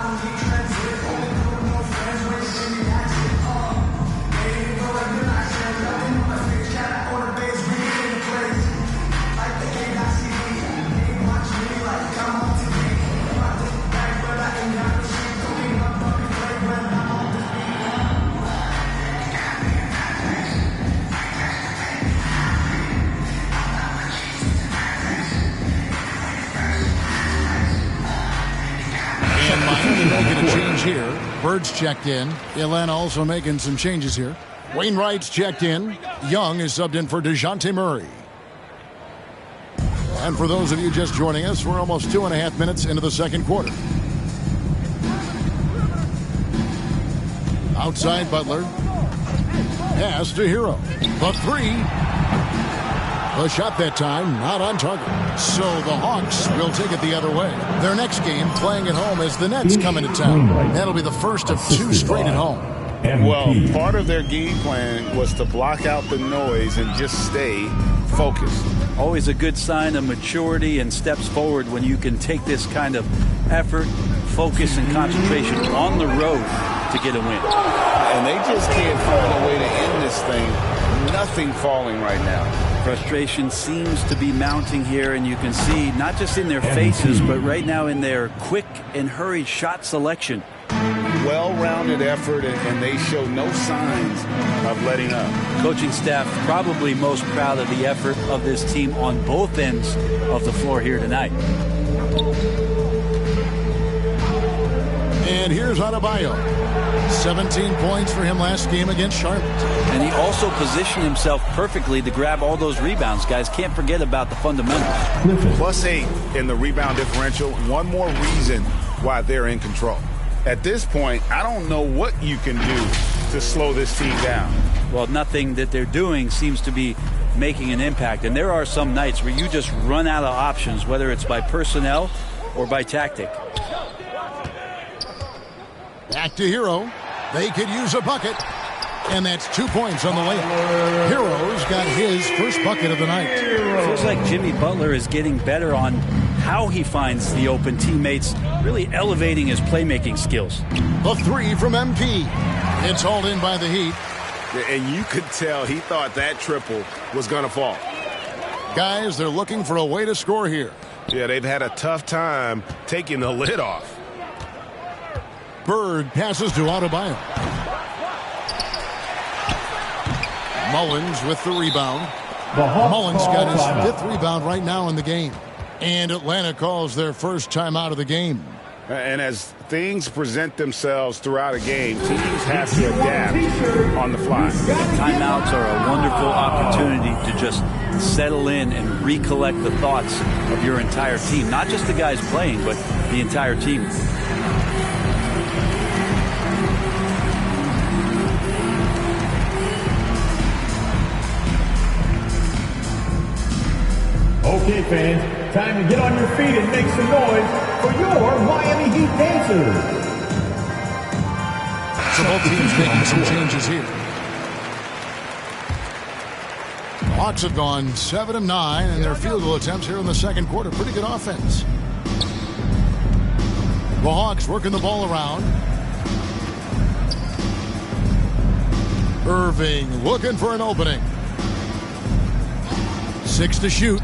Making a change here. Bird's checked in. Atlanta also making some changes here. Wainwright's checked in. Young is subbed in for DeJounte Murray. And for those of you just joining us, we're almost 2.5 minutes into the second quarter. Outside Butler. Pass to Hero. The three. The shot that time, not on target. So the Hawks will take it the other way. Their next game, playing at home, as the Nets come into town. That'll be the first of 2 straight at home. Well, part of their game plan was to block out the noise and just stay focused. Always a good sign of maturity and steps forward when you can take this kind of effort, focus, and concentration on the road to get a win. And they just can't find a way to end this thing. Nothing falling right now. Frustration seems to be mounting here, and you can see not just in their faces, but right now in their quick and hurried shot selection. Well-rounded effort, and they show no signs of letting up. Coaching staff probably most proud of the effort of this team on both ends of the floor here tonight. And here's Adebayo. 17 points for him last game against Charlotte. And he also positioned himself perfectly to grab all those rebounds. Guys, can't forget about the fundamentals. +8 in the rebound differential. One more reason why they're in control. At this point, I don't know what you can do to slow this team down. Well, nothing that they're doing seems to be making an impact. And there are some nights where you just run out of options, whether it's by personnel or by tactic. Back to Hero. They could use a bucket. And that's 2 points on the layup. Hero's got his first bucket of the night. Feels like Jimmy Butler is getting better on how he finds the open teammates, really elevating his playmaking skills. The three from MP. It's hauled in by the Heat. And you could tell he thought that triple was going to fall. Guys, they're looking for a way to score here. Yeah, they've had a tough time taking the lid off. Bird passes to Adebayo. Mullins with the rebound. Mullins got his 5th rebound right now in the game. And Atlanta calls their first timeout of the game. And as things present themselves throughout a game, teams have to adapt on the fly. Timeouts are a wonderful opportunity to just settle in and recollect the thoughts of your entire team. Not just the guys playing, but the entire team. Okay, fans, time to get on your feet and make some noise for your Miami Heat dancers. So both teams making some changes here. The Hawks have gone 7 of 9 in their field goal attempts here in the second quarter. Pretty good offense. The Hawks working the ball around. Irving looking for an opening. 6 to shoot.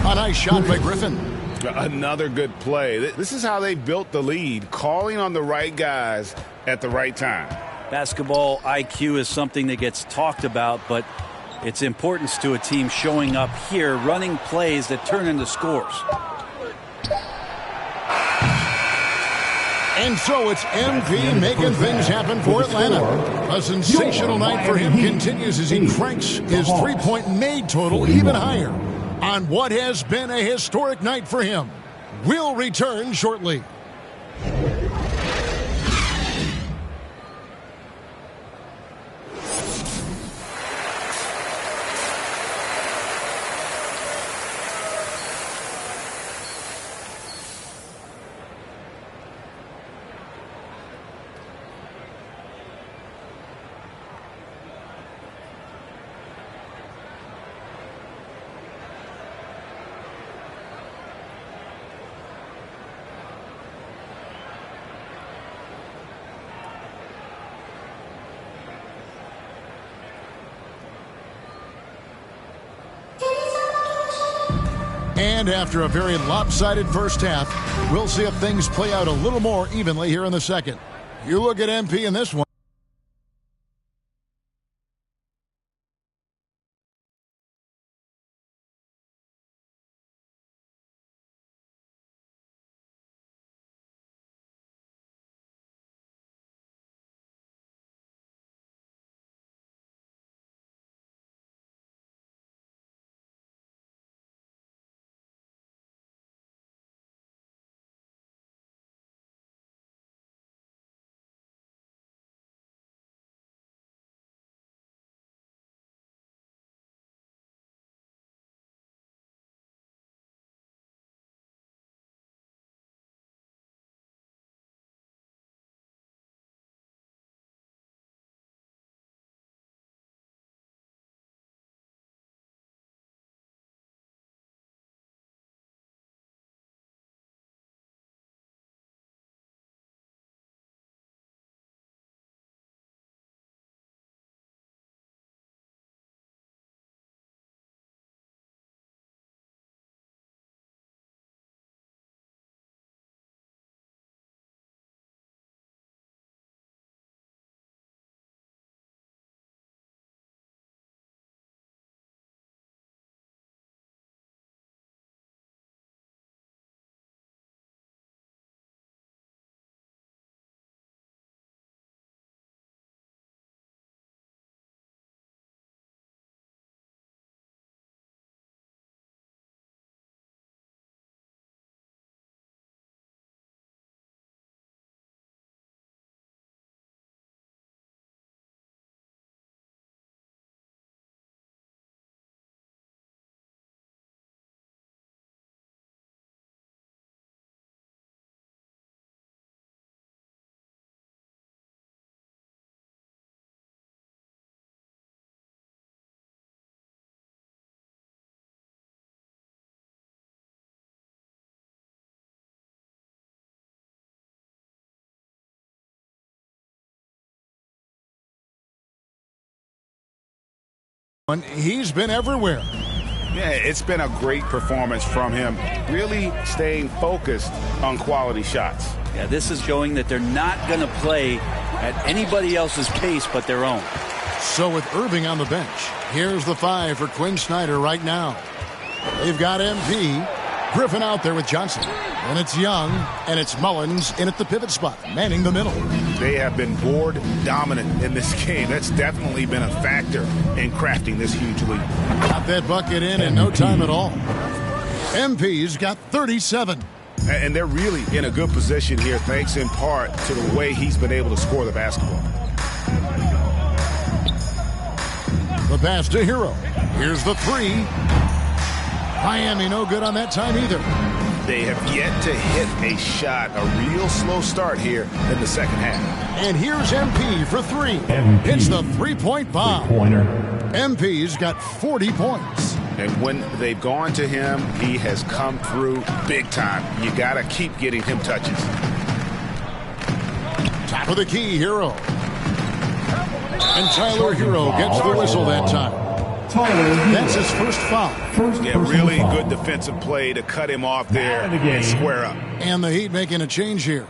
A nice shot by Griffin. Another good play. This is how they built the lead, calling on the right guys at the right time. Basketball IQ is something that gets talked about, but its importance to a team showing up here, running plays that turn into scores. And so it's MP making things happen for Atlanta. A sensational night for him continues as he cranks his three-point made total even higher on what has been a historic night for him. We'll return shortly. And after a very lopsided first half, we'll see if things play out a little more evenly here in the second. You look at MP in this one. He's been everywhere. Yeah, it's been a great performance from him, really staying focused on quality shots. Yeah, this is showing that they're not going to play at anybody else's pace but their own. So with Irving on the bench, here's the 5 for Quinn Snyder right now. They've got MP, Griffin out there with Johnson. And it's Young, and it's Mullins in at the pivot spot, manning the middle. They have been board dominant in this game. That's definitely been a factor in crafting this huge lead. Got that bucket in no time at all. MP's got 37. And they're really in a good position here, thanks in part to the way he's been able to score the basketball. The pass to Hero. Here's the 3. Miami no good on that time either. They have yet to hit a shot, a real slow start here in the second half. And here's MP for 3. It's the three-point bomb. MP's got 40 points. And when they've gone to him, he has come through big time. You got to keep getting him touches. Top of the key, Hero. And Tyler Hero gets the whistle that time. That's his first foul. Yeah, really good defensive play to cut him off there and square up. And the Heat making a change here.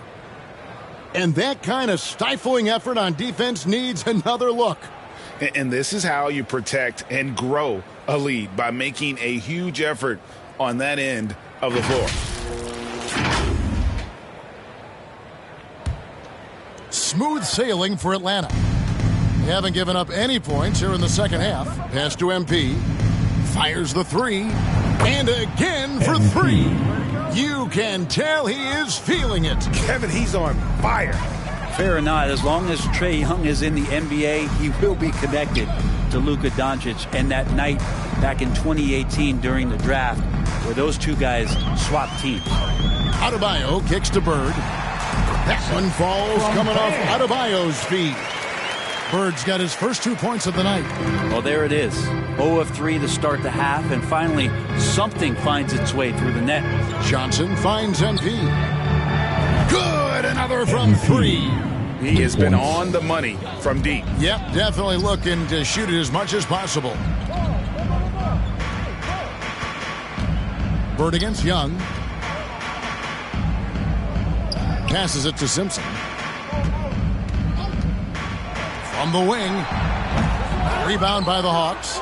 And that kind of stifling effort on defense needs another look. And this is how you protect and grow a lead, by making a huge effort on that end of the floor. Smooth sailing for Atlanta. They haven't given up any points here in the second half. Pass to MP. Fires the 3. And again for 3. You can tell he is feeling it. Kevin, he's on fire. Fair or not, as long as Trae Young is in the NBA, he will be connected to Luka Doncic. And that night back in 2018 during the draft, where those two guys swapped teams. Adebayo kicks to Bird. That one falls coming off Adebayo's feet. Bird's got his first 2 points of the night. Well, there it is. 0 of 3 to start the half, and finally something finds its way through the net. Johnson finds MP. Good, another from 3. He has been on the money from deep. Yep, definitely looking to shoot it as much as possible. Bird against Young. Passes it to Simpson. From the wing. Rebound by the Hawks.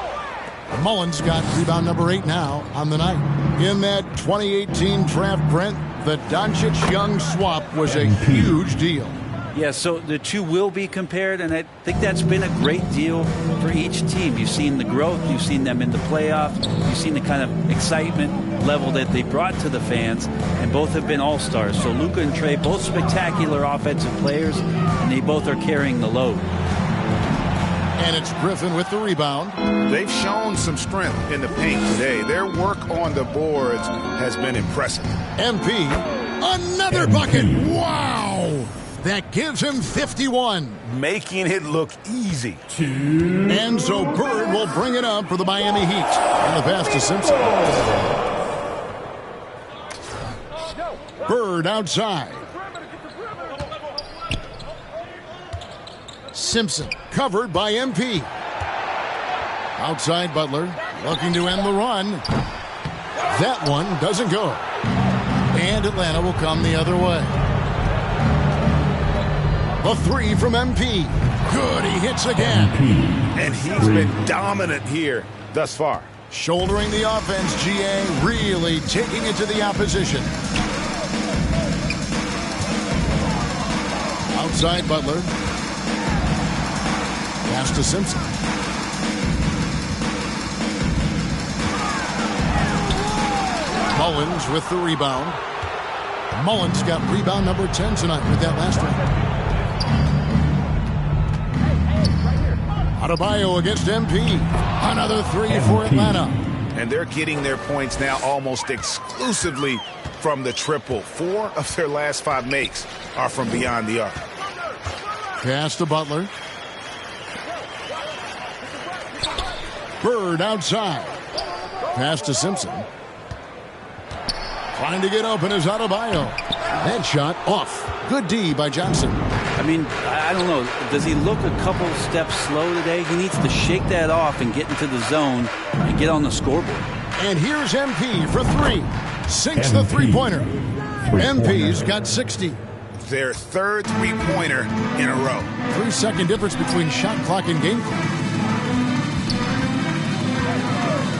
Mullins got rebound number 8 now on the night. In that 2018 draft, Brent, the Doncic-Young swap was a huge deal. Yeah, so the two will be compared, and I think that's been a great deal for each team. You've seen the growth, you've seen them in the playoffs, you've seen the kind of excitement level that they brought to the fans, and both have been all-stars. So Luka and Trae, both spectacular offensive players, and they both are carrying the load. And it's Griffin with the rebound. They've shown some strength in the paint today. Their work on the boards has been impressive. MP, another bucket. Wow! That gives him 51. Making it look easy. And so Bird will bring it up for the Miami Heat. And the pass to Simpson. Bird outside. Simpson covered by MP. Outside Butler, looking to end the run. That one doesn't go. And Atlanta will come the other way. The 3 from MP. Good, he hits again. And he's been dominant here thus far. Shouldering the offense, GA, really taking it to the opposition. Outside Butler. Pass to Simpson. Mullins with the rebound. Mullins got rebound number 10 tonight with that last one. Adebayo against MP. Another 3 for Atlanta. And they're getting their points now almost exclusively from the triple. 4 of their last 5 makes are from beyond the arc. Pass to Butler. Bird outside. Pass to Simpson. Trying to get open is Adebayo. That shot off. Good D by Johnson. I mean, I don't know. Does he look a couple steps slow today? He needs to shake that off and get into the zone and get on the scoreboard. And here's MP for three. Sinks the three-pointer. MP's got 60. Their third three-pointer in a row. 3-second difference between shot clock and game clock.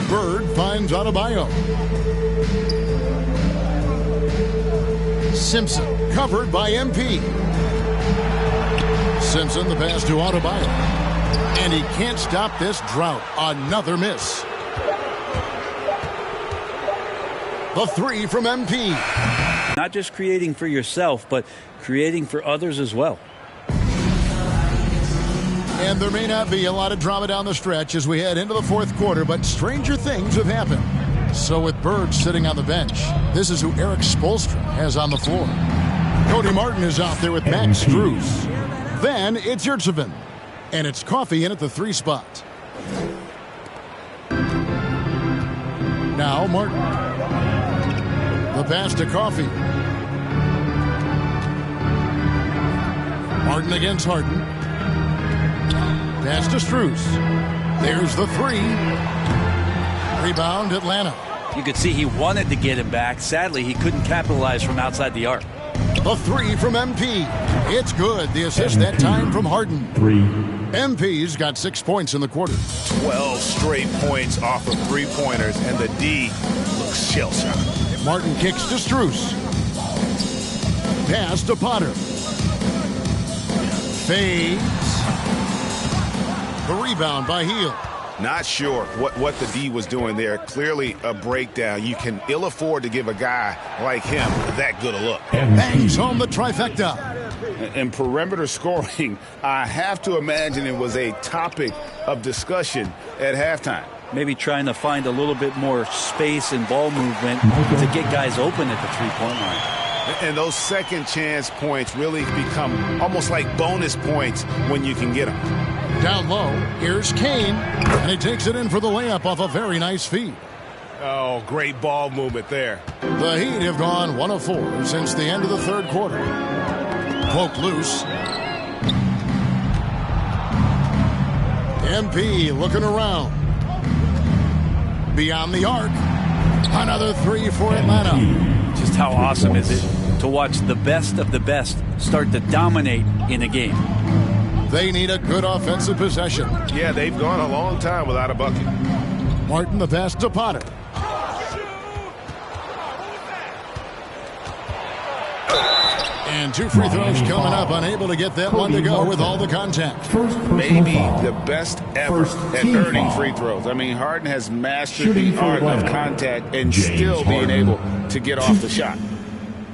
Bird finds Adebayo. Simpson covered by MP. Simpson the pass to Adebayo. And he can't stop this drought. Another miss. The three from MP. Not just creating for yourself, but creating for others as well. And there may not be a lot of drama down the stretch as we head into the fourth quarter, but stranger things have happened. So with Bird sitting on the bench, this is who Eric Spoelstra has on the floor. Cody Martin is out there with Max Strus. Then it's Yurtseven. And it's Coffey in at the three spot. Now Martin. The pass to Coffey. Martin against Harden. Pass to Strus. There's the three. Rebound Atlanta. You could see he wanted to get him back. Sadly, he couldn't capitalize from outside the arc. The three from MP. It's good. The assist that time from Harden. MP's got 6 points in the quarter. 12 straight points off of three-pointers, and the D looks shell-shocked. Martin kicks to Strus. Pass to Potter. Fades. The rebound by Hield. Not sure what the D was doing there. Clearly a breakdown. You can ill afford to give a guy like him that good a look. Bangs home the trifecta. And perimeter scoring, I have to imagine it was a topic of discussion at halftime. Maybe trying to find a little bit more space and ball movement to get guys open at the three-point line. And those second chance points really become almost like bonus points when you can get them. Down low, here's Kane, and he takes it in for the layup off a very nice feed. Oh, great ball movement there. The Heat have gone 1 of 4 since the end of the third quarter. Poke loose. MP looking around. Beyond the arc. Another three for Atlanta. Just how awesome is it to watch the best of the best start to dominate in a game? They need a good offensive possession. Yeah, they've gone a long time without a bucket. Martin the pass to Potter. And 2 free throws coming up. Unable to get that one to go with all the contact. Maybe the best ever at earning free throws. I mean, Harden has mastered the art of contact and still being able to get off the shot.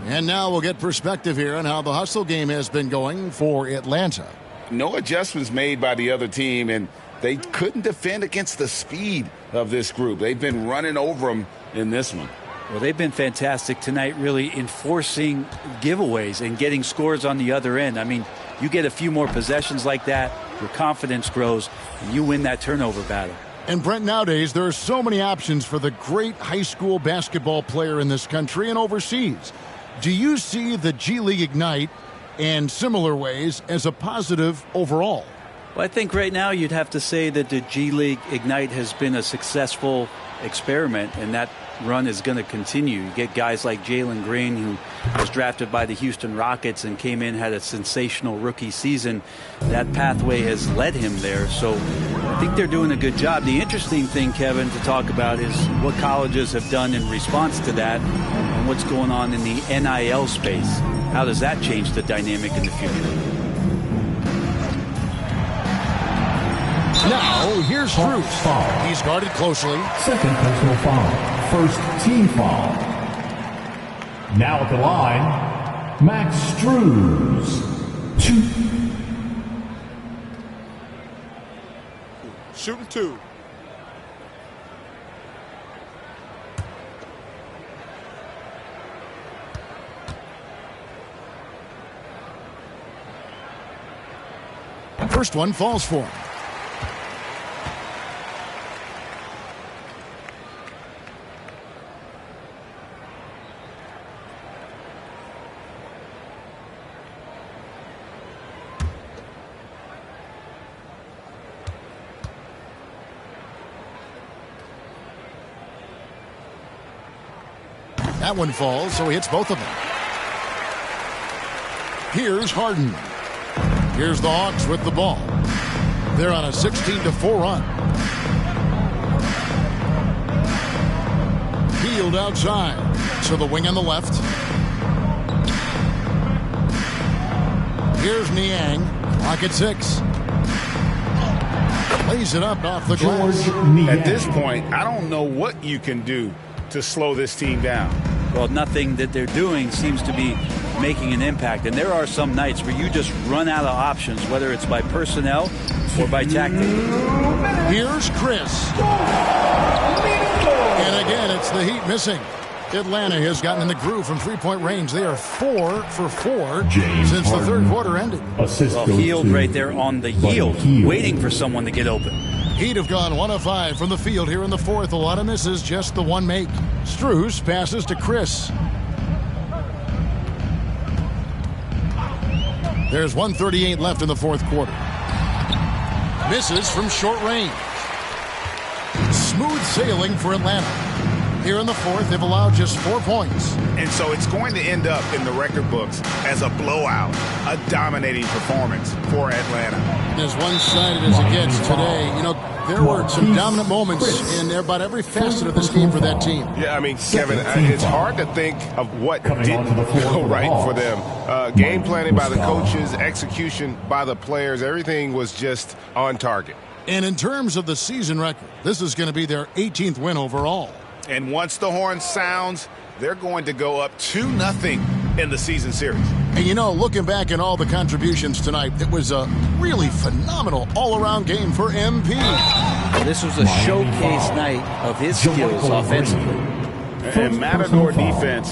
And now we'll get perspective here on how the hustle game has been going for Atlanta. No adjustments made by the other team, and they couldn't defend against the speed of this group. They've been running over them in this one. Well, they've been fantastic tonight, really enforcing giveaways and getting scores on the other end. I mean, you get a few more possessions like that, your confidence grows, and you win that turnover battle. And Brent, nowadays, there are so many options for the great high school basketball player in this country and overseas. Do you see the G League Ignite and similar ways as a positive overall? Well, I think right now you'd have to say that the G League Ignite has been a successful experiment, and that run is going to continue. You get guys like Jalen Green, who was drafted by the Houston Rockets and came in, had a sensational rookie season. That pathway has led him there, so I think they're doing a good job. The interesting thing, Kevin, to talk about is what colleges have done in response to that and what's going on in the NIL space. How does that change the dynamic in the future? Now, here's Strus. He's guarded closely. Second personal foul. First team foul. Now at the line, Max Strus. 2. Shooting 2. First one falls for him. That one falls, so he hits both of them. Here's Harden. Here's the Hawks with the ball. They're on a 16-4 run. Field outside. To the wing on the left. Here's Niang. Clock at 6. Lays it up off the glass. At this point, I don't know what you can do to slow this team down. Well, nothing that they're doing seems to be making an impact. And there are some nights where you just run out of options, whether it's by personnel or by tactic. Here's Chris. And again, it's the Heat missing. Atlanta has gotten in the groove from three-point range. They are 4 for 4 since the third quarter ended. Well, Hield right there on the yield, waiting for someone to get open. Heat have gone 1 of 5 from the field here in the fourth. A lot of misses, just the one make. Strus passes to Chris. There's 1:38 left in the fourth quarter. Misses from short range. Smooth sailing for Atlanta. Here in the fourth, they've allowed just 4 points. And so it's going to end up in the record books as a blowout, a dominating performance for Atlanta. As one-sided as it gets today, you know, there were some dominant moments in about every facet of this game for that team. Yeah, I mean, Kevin, it's hard to think of what didn't go right for them. Game planning by the coaches, execution by the players, everything was just on target. And in terms of the season record, this is going to be their 18th win overall. And once the horn sounds, they're going to go up 2-0 in the season series. And you know, looking back at all the contributions tonight, it was a really phenomenal all-around game for MP. This was a showcase night of his skills offensively. And Matador defense,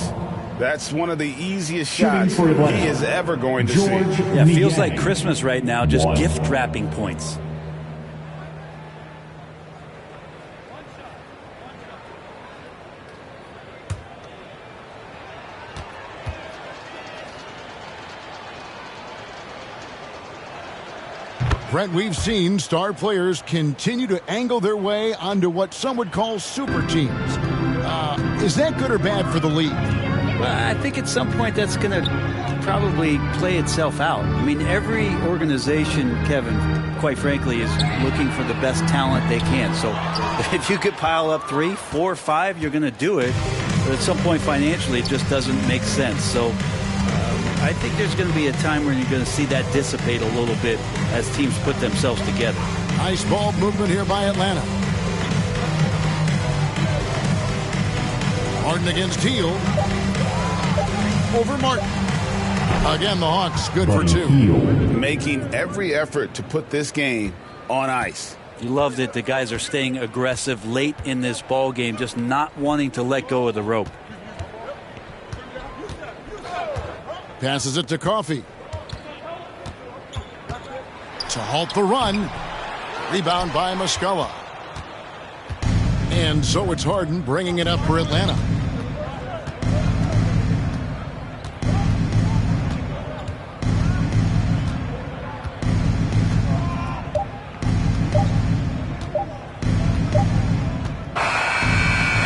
that's one of the easiest shots he is ever going to see. Yeah, it feels like Christmas right now, just gift wrapping points. Brent, we've seen star players continue to angle their way onto what some would call super teams. Is that good or bad for the league? Well, I think at some point that's going to probably play itself out. I mean, every organization, Kevin, quite frankly, is looking for the best talent they can. So if you could pile up 3, 4, 5, you're going to do it. But at some point financially, it just doesn't make sense. So I think there's going to be a time when you're going to see that dissipate a little bit as teams put themselves together. Nice ball movement here by Atlanta. Harden against Teal. Over Martin. Again, the Hawks good for 2. Making every effort to put this game on ice. You love that the guys are staying aggressive late in this ball game, just not wanting to let go of the rope. Passes it to Coffey. To halt the run. Rebound by Muscala. And so it's Harden bringing it up for Atlanta.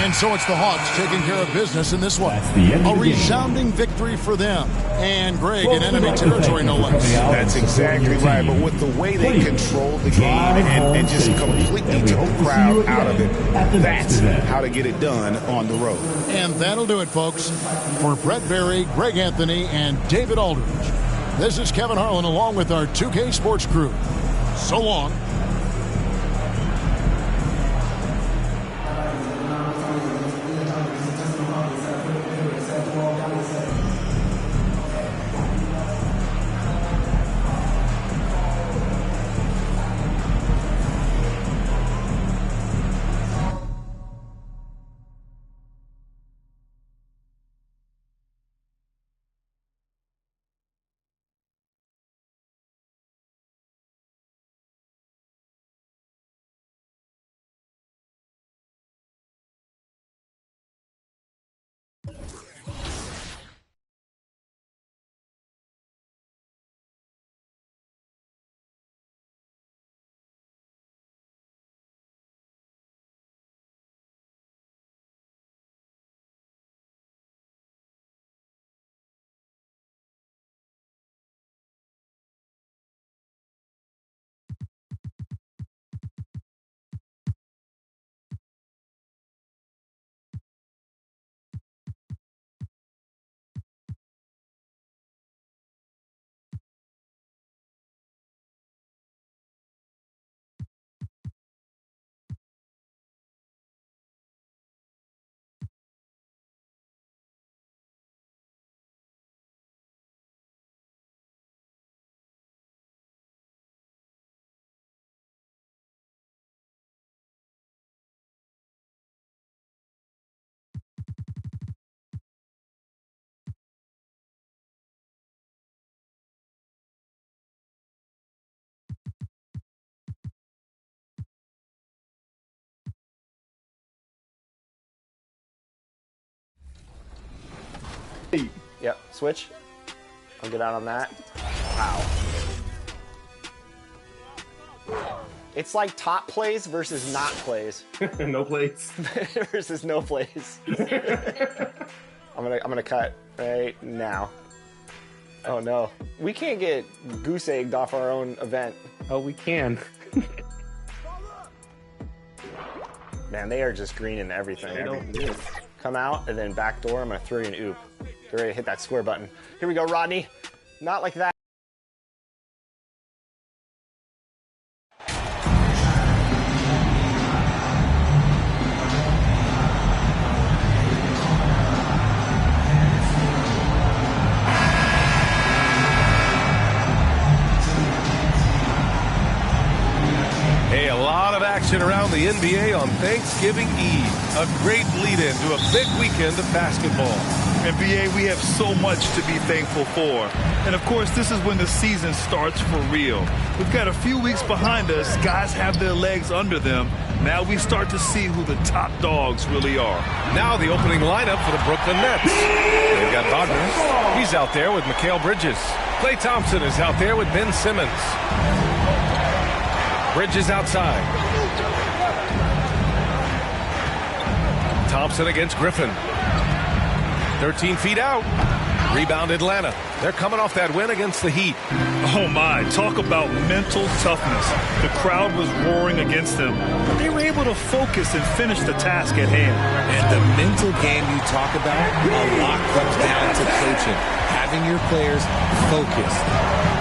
And so it's the Hawks taking care of business in this one. A resounding victory for them. And Greg in enemy territory, no less. That's exactly right. But with the way they controlled the game and just completely took the crowd out of it, that's how to get it done on the road. And that'll do it, folks. For Brett Berry, Greg Anthony, and David Aldridge, this is Kevin Harlan along with our 2K Sports crew. So long. Yep, switch. I'll get out on that. Wow. It's like top plays versus not plays. No plays. Versus no plays. I'm gonna cut right now. Oh no. We can't get goose egged off our own event. Oh, we can. Man, they are just greening everything. Come out and then back door. I'm gonna throw you an oop. Get ready to hit that square button. Here we go, Rodney. Not like that. Hey, a lot of action around the NBA on Thanksgiving Eve. A great lead-in to a big weekend of basketball. NBA, we have so much to be thankful for. And of course, this is when the season starts for real. We've got a few weeks behind us. Guys have their legs under them. Now we start to see who the top dogs really are. Now the opening lineup for the Brooklyn Nets. They've got Wagner. He's out there with Mikal Bridges. Klay Thompson is out there with Ben Simmons. Bridges outside. Thompson against Griffin. 13 feet out. Rebound Atlanta. They're coming off that win against the Heat. Oh my, talk about mental toughness. The crowd was roaring against them, but they were able to focus and finish the task at hand. And the mental game you talk about, a lot comes down to coaching. Having your players focused.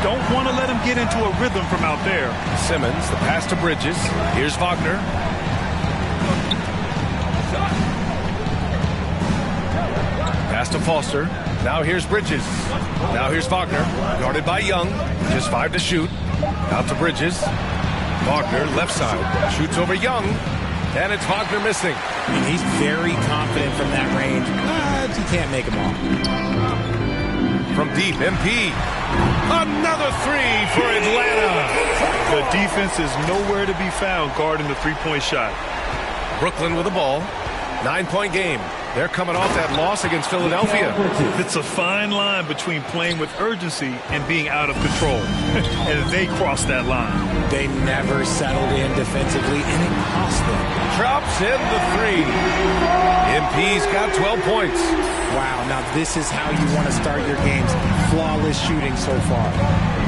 Don't want to let them get into a rhythm from out there. Simmons, the pass to Bridges. Here's Wagner. Pass to Foster. Now here's Bridges. Now here's Wagner. Guarded by Young. Just 5 to shoot. Out to Bridges. Wagner, left side. Shoots over Young. And it's Wagner missing. And he's very confident from that range. But he can't make them all. From deep, MP. Another three for Atlanta. The defense is nowhere to be found guarding the three-point shot. Brooklyn with the ball. 9-point game. They're coming off that loss against Philadelphia. It's a fine line between playing with urgency and being out of control. And they crossed that line. They never settled in defensively, and it cost them. Drops in the three. MP's got 12 points. Wow, now this is how you want to start your games. Flawless shooting so far.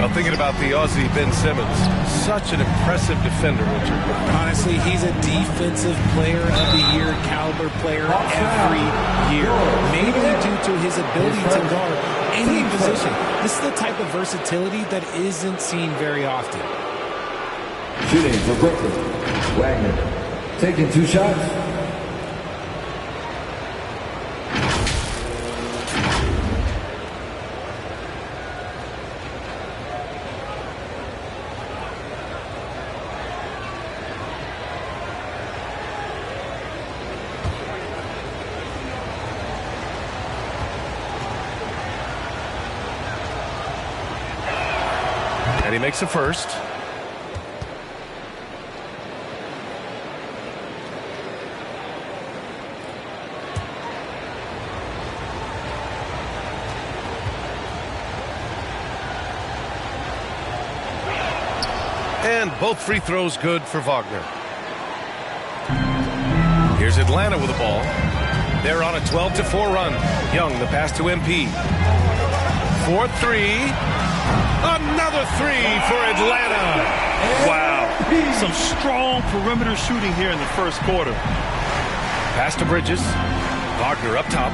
Well, thinking about the Aussie Ben Simmons, such an impressive defender, Richard. Honestly, he's a defensive player of the year, caliber player every year. Mainly due to his ability to guard any position. This is the type of versatility that isn't seen very often. Shooting for Brooklyn. Wagner taking 2 shots. And he makes the first. And both free throws good for Wagner. Here's Atlanta with the ball. They're on a 12-4 run. Young, the pass to MP. 4-3. Another three for Atlanta. Wow. Some strong perimeter shooting here in the first quarter. Pass to Bridges. Wagner up top.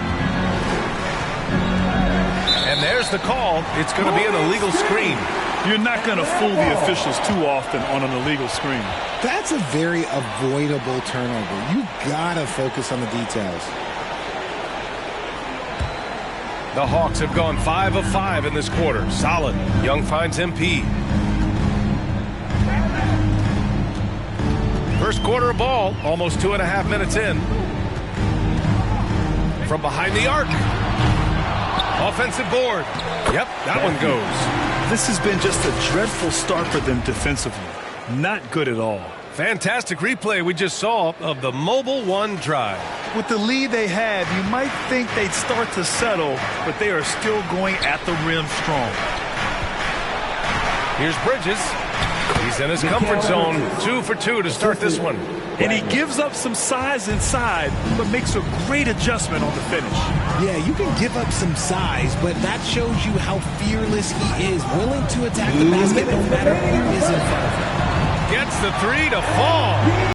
And there's the call. It's going to be an illegal screen. You're not going to fool the officials too often on an illegal screen. That's a very avoidable turnover. You got to focus on the details. The Hawks have gone 5 of 5 in this quarter. Solid. Young finds MP. First quarter of ball, almost 2.5 minutes in. From behind the arc. Offensive board. Yep, that one goes. This has been just a dreadful start for them defensively. Not good at all. Fantastic replay we just saw of the Mobile One drive. With the lead they have, you might think they'd start to settle, but they are still going at the rim strong. Here's Bridges. He's in his comfort zone. 2 for 2 to start this one. And he gives up some size inside, but makes a great adjustment on the finish. Yeah, you can give up some size, but that shows you how fearless he is, willing to attack the basket no matter who is in front of him. Gets the 3 to fall.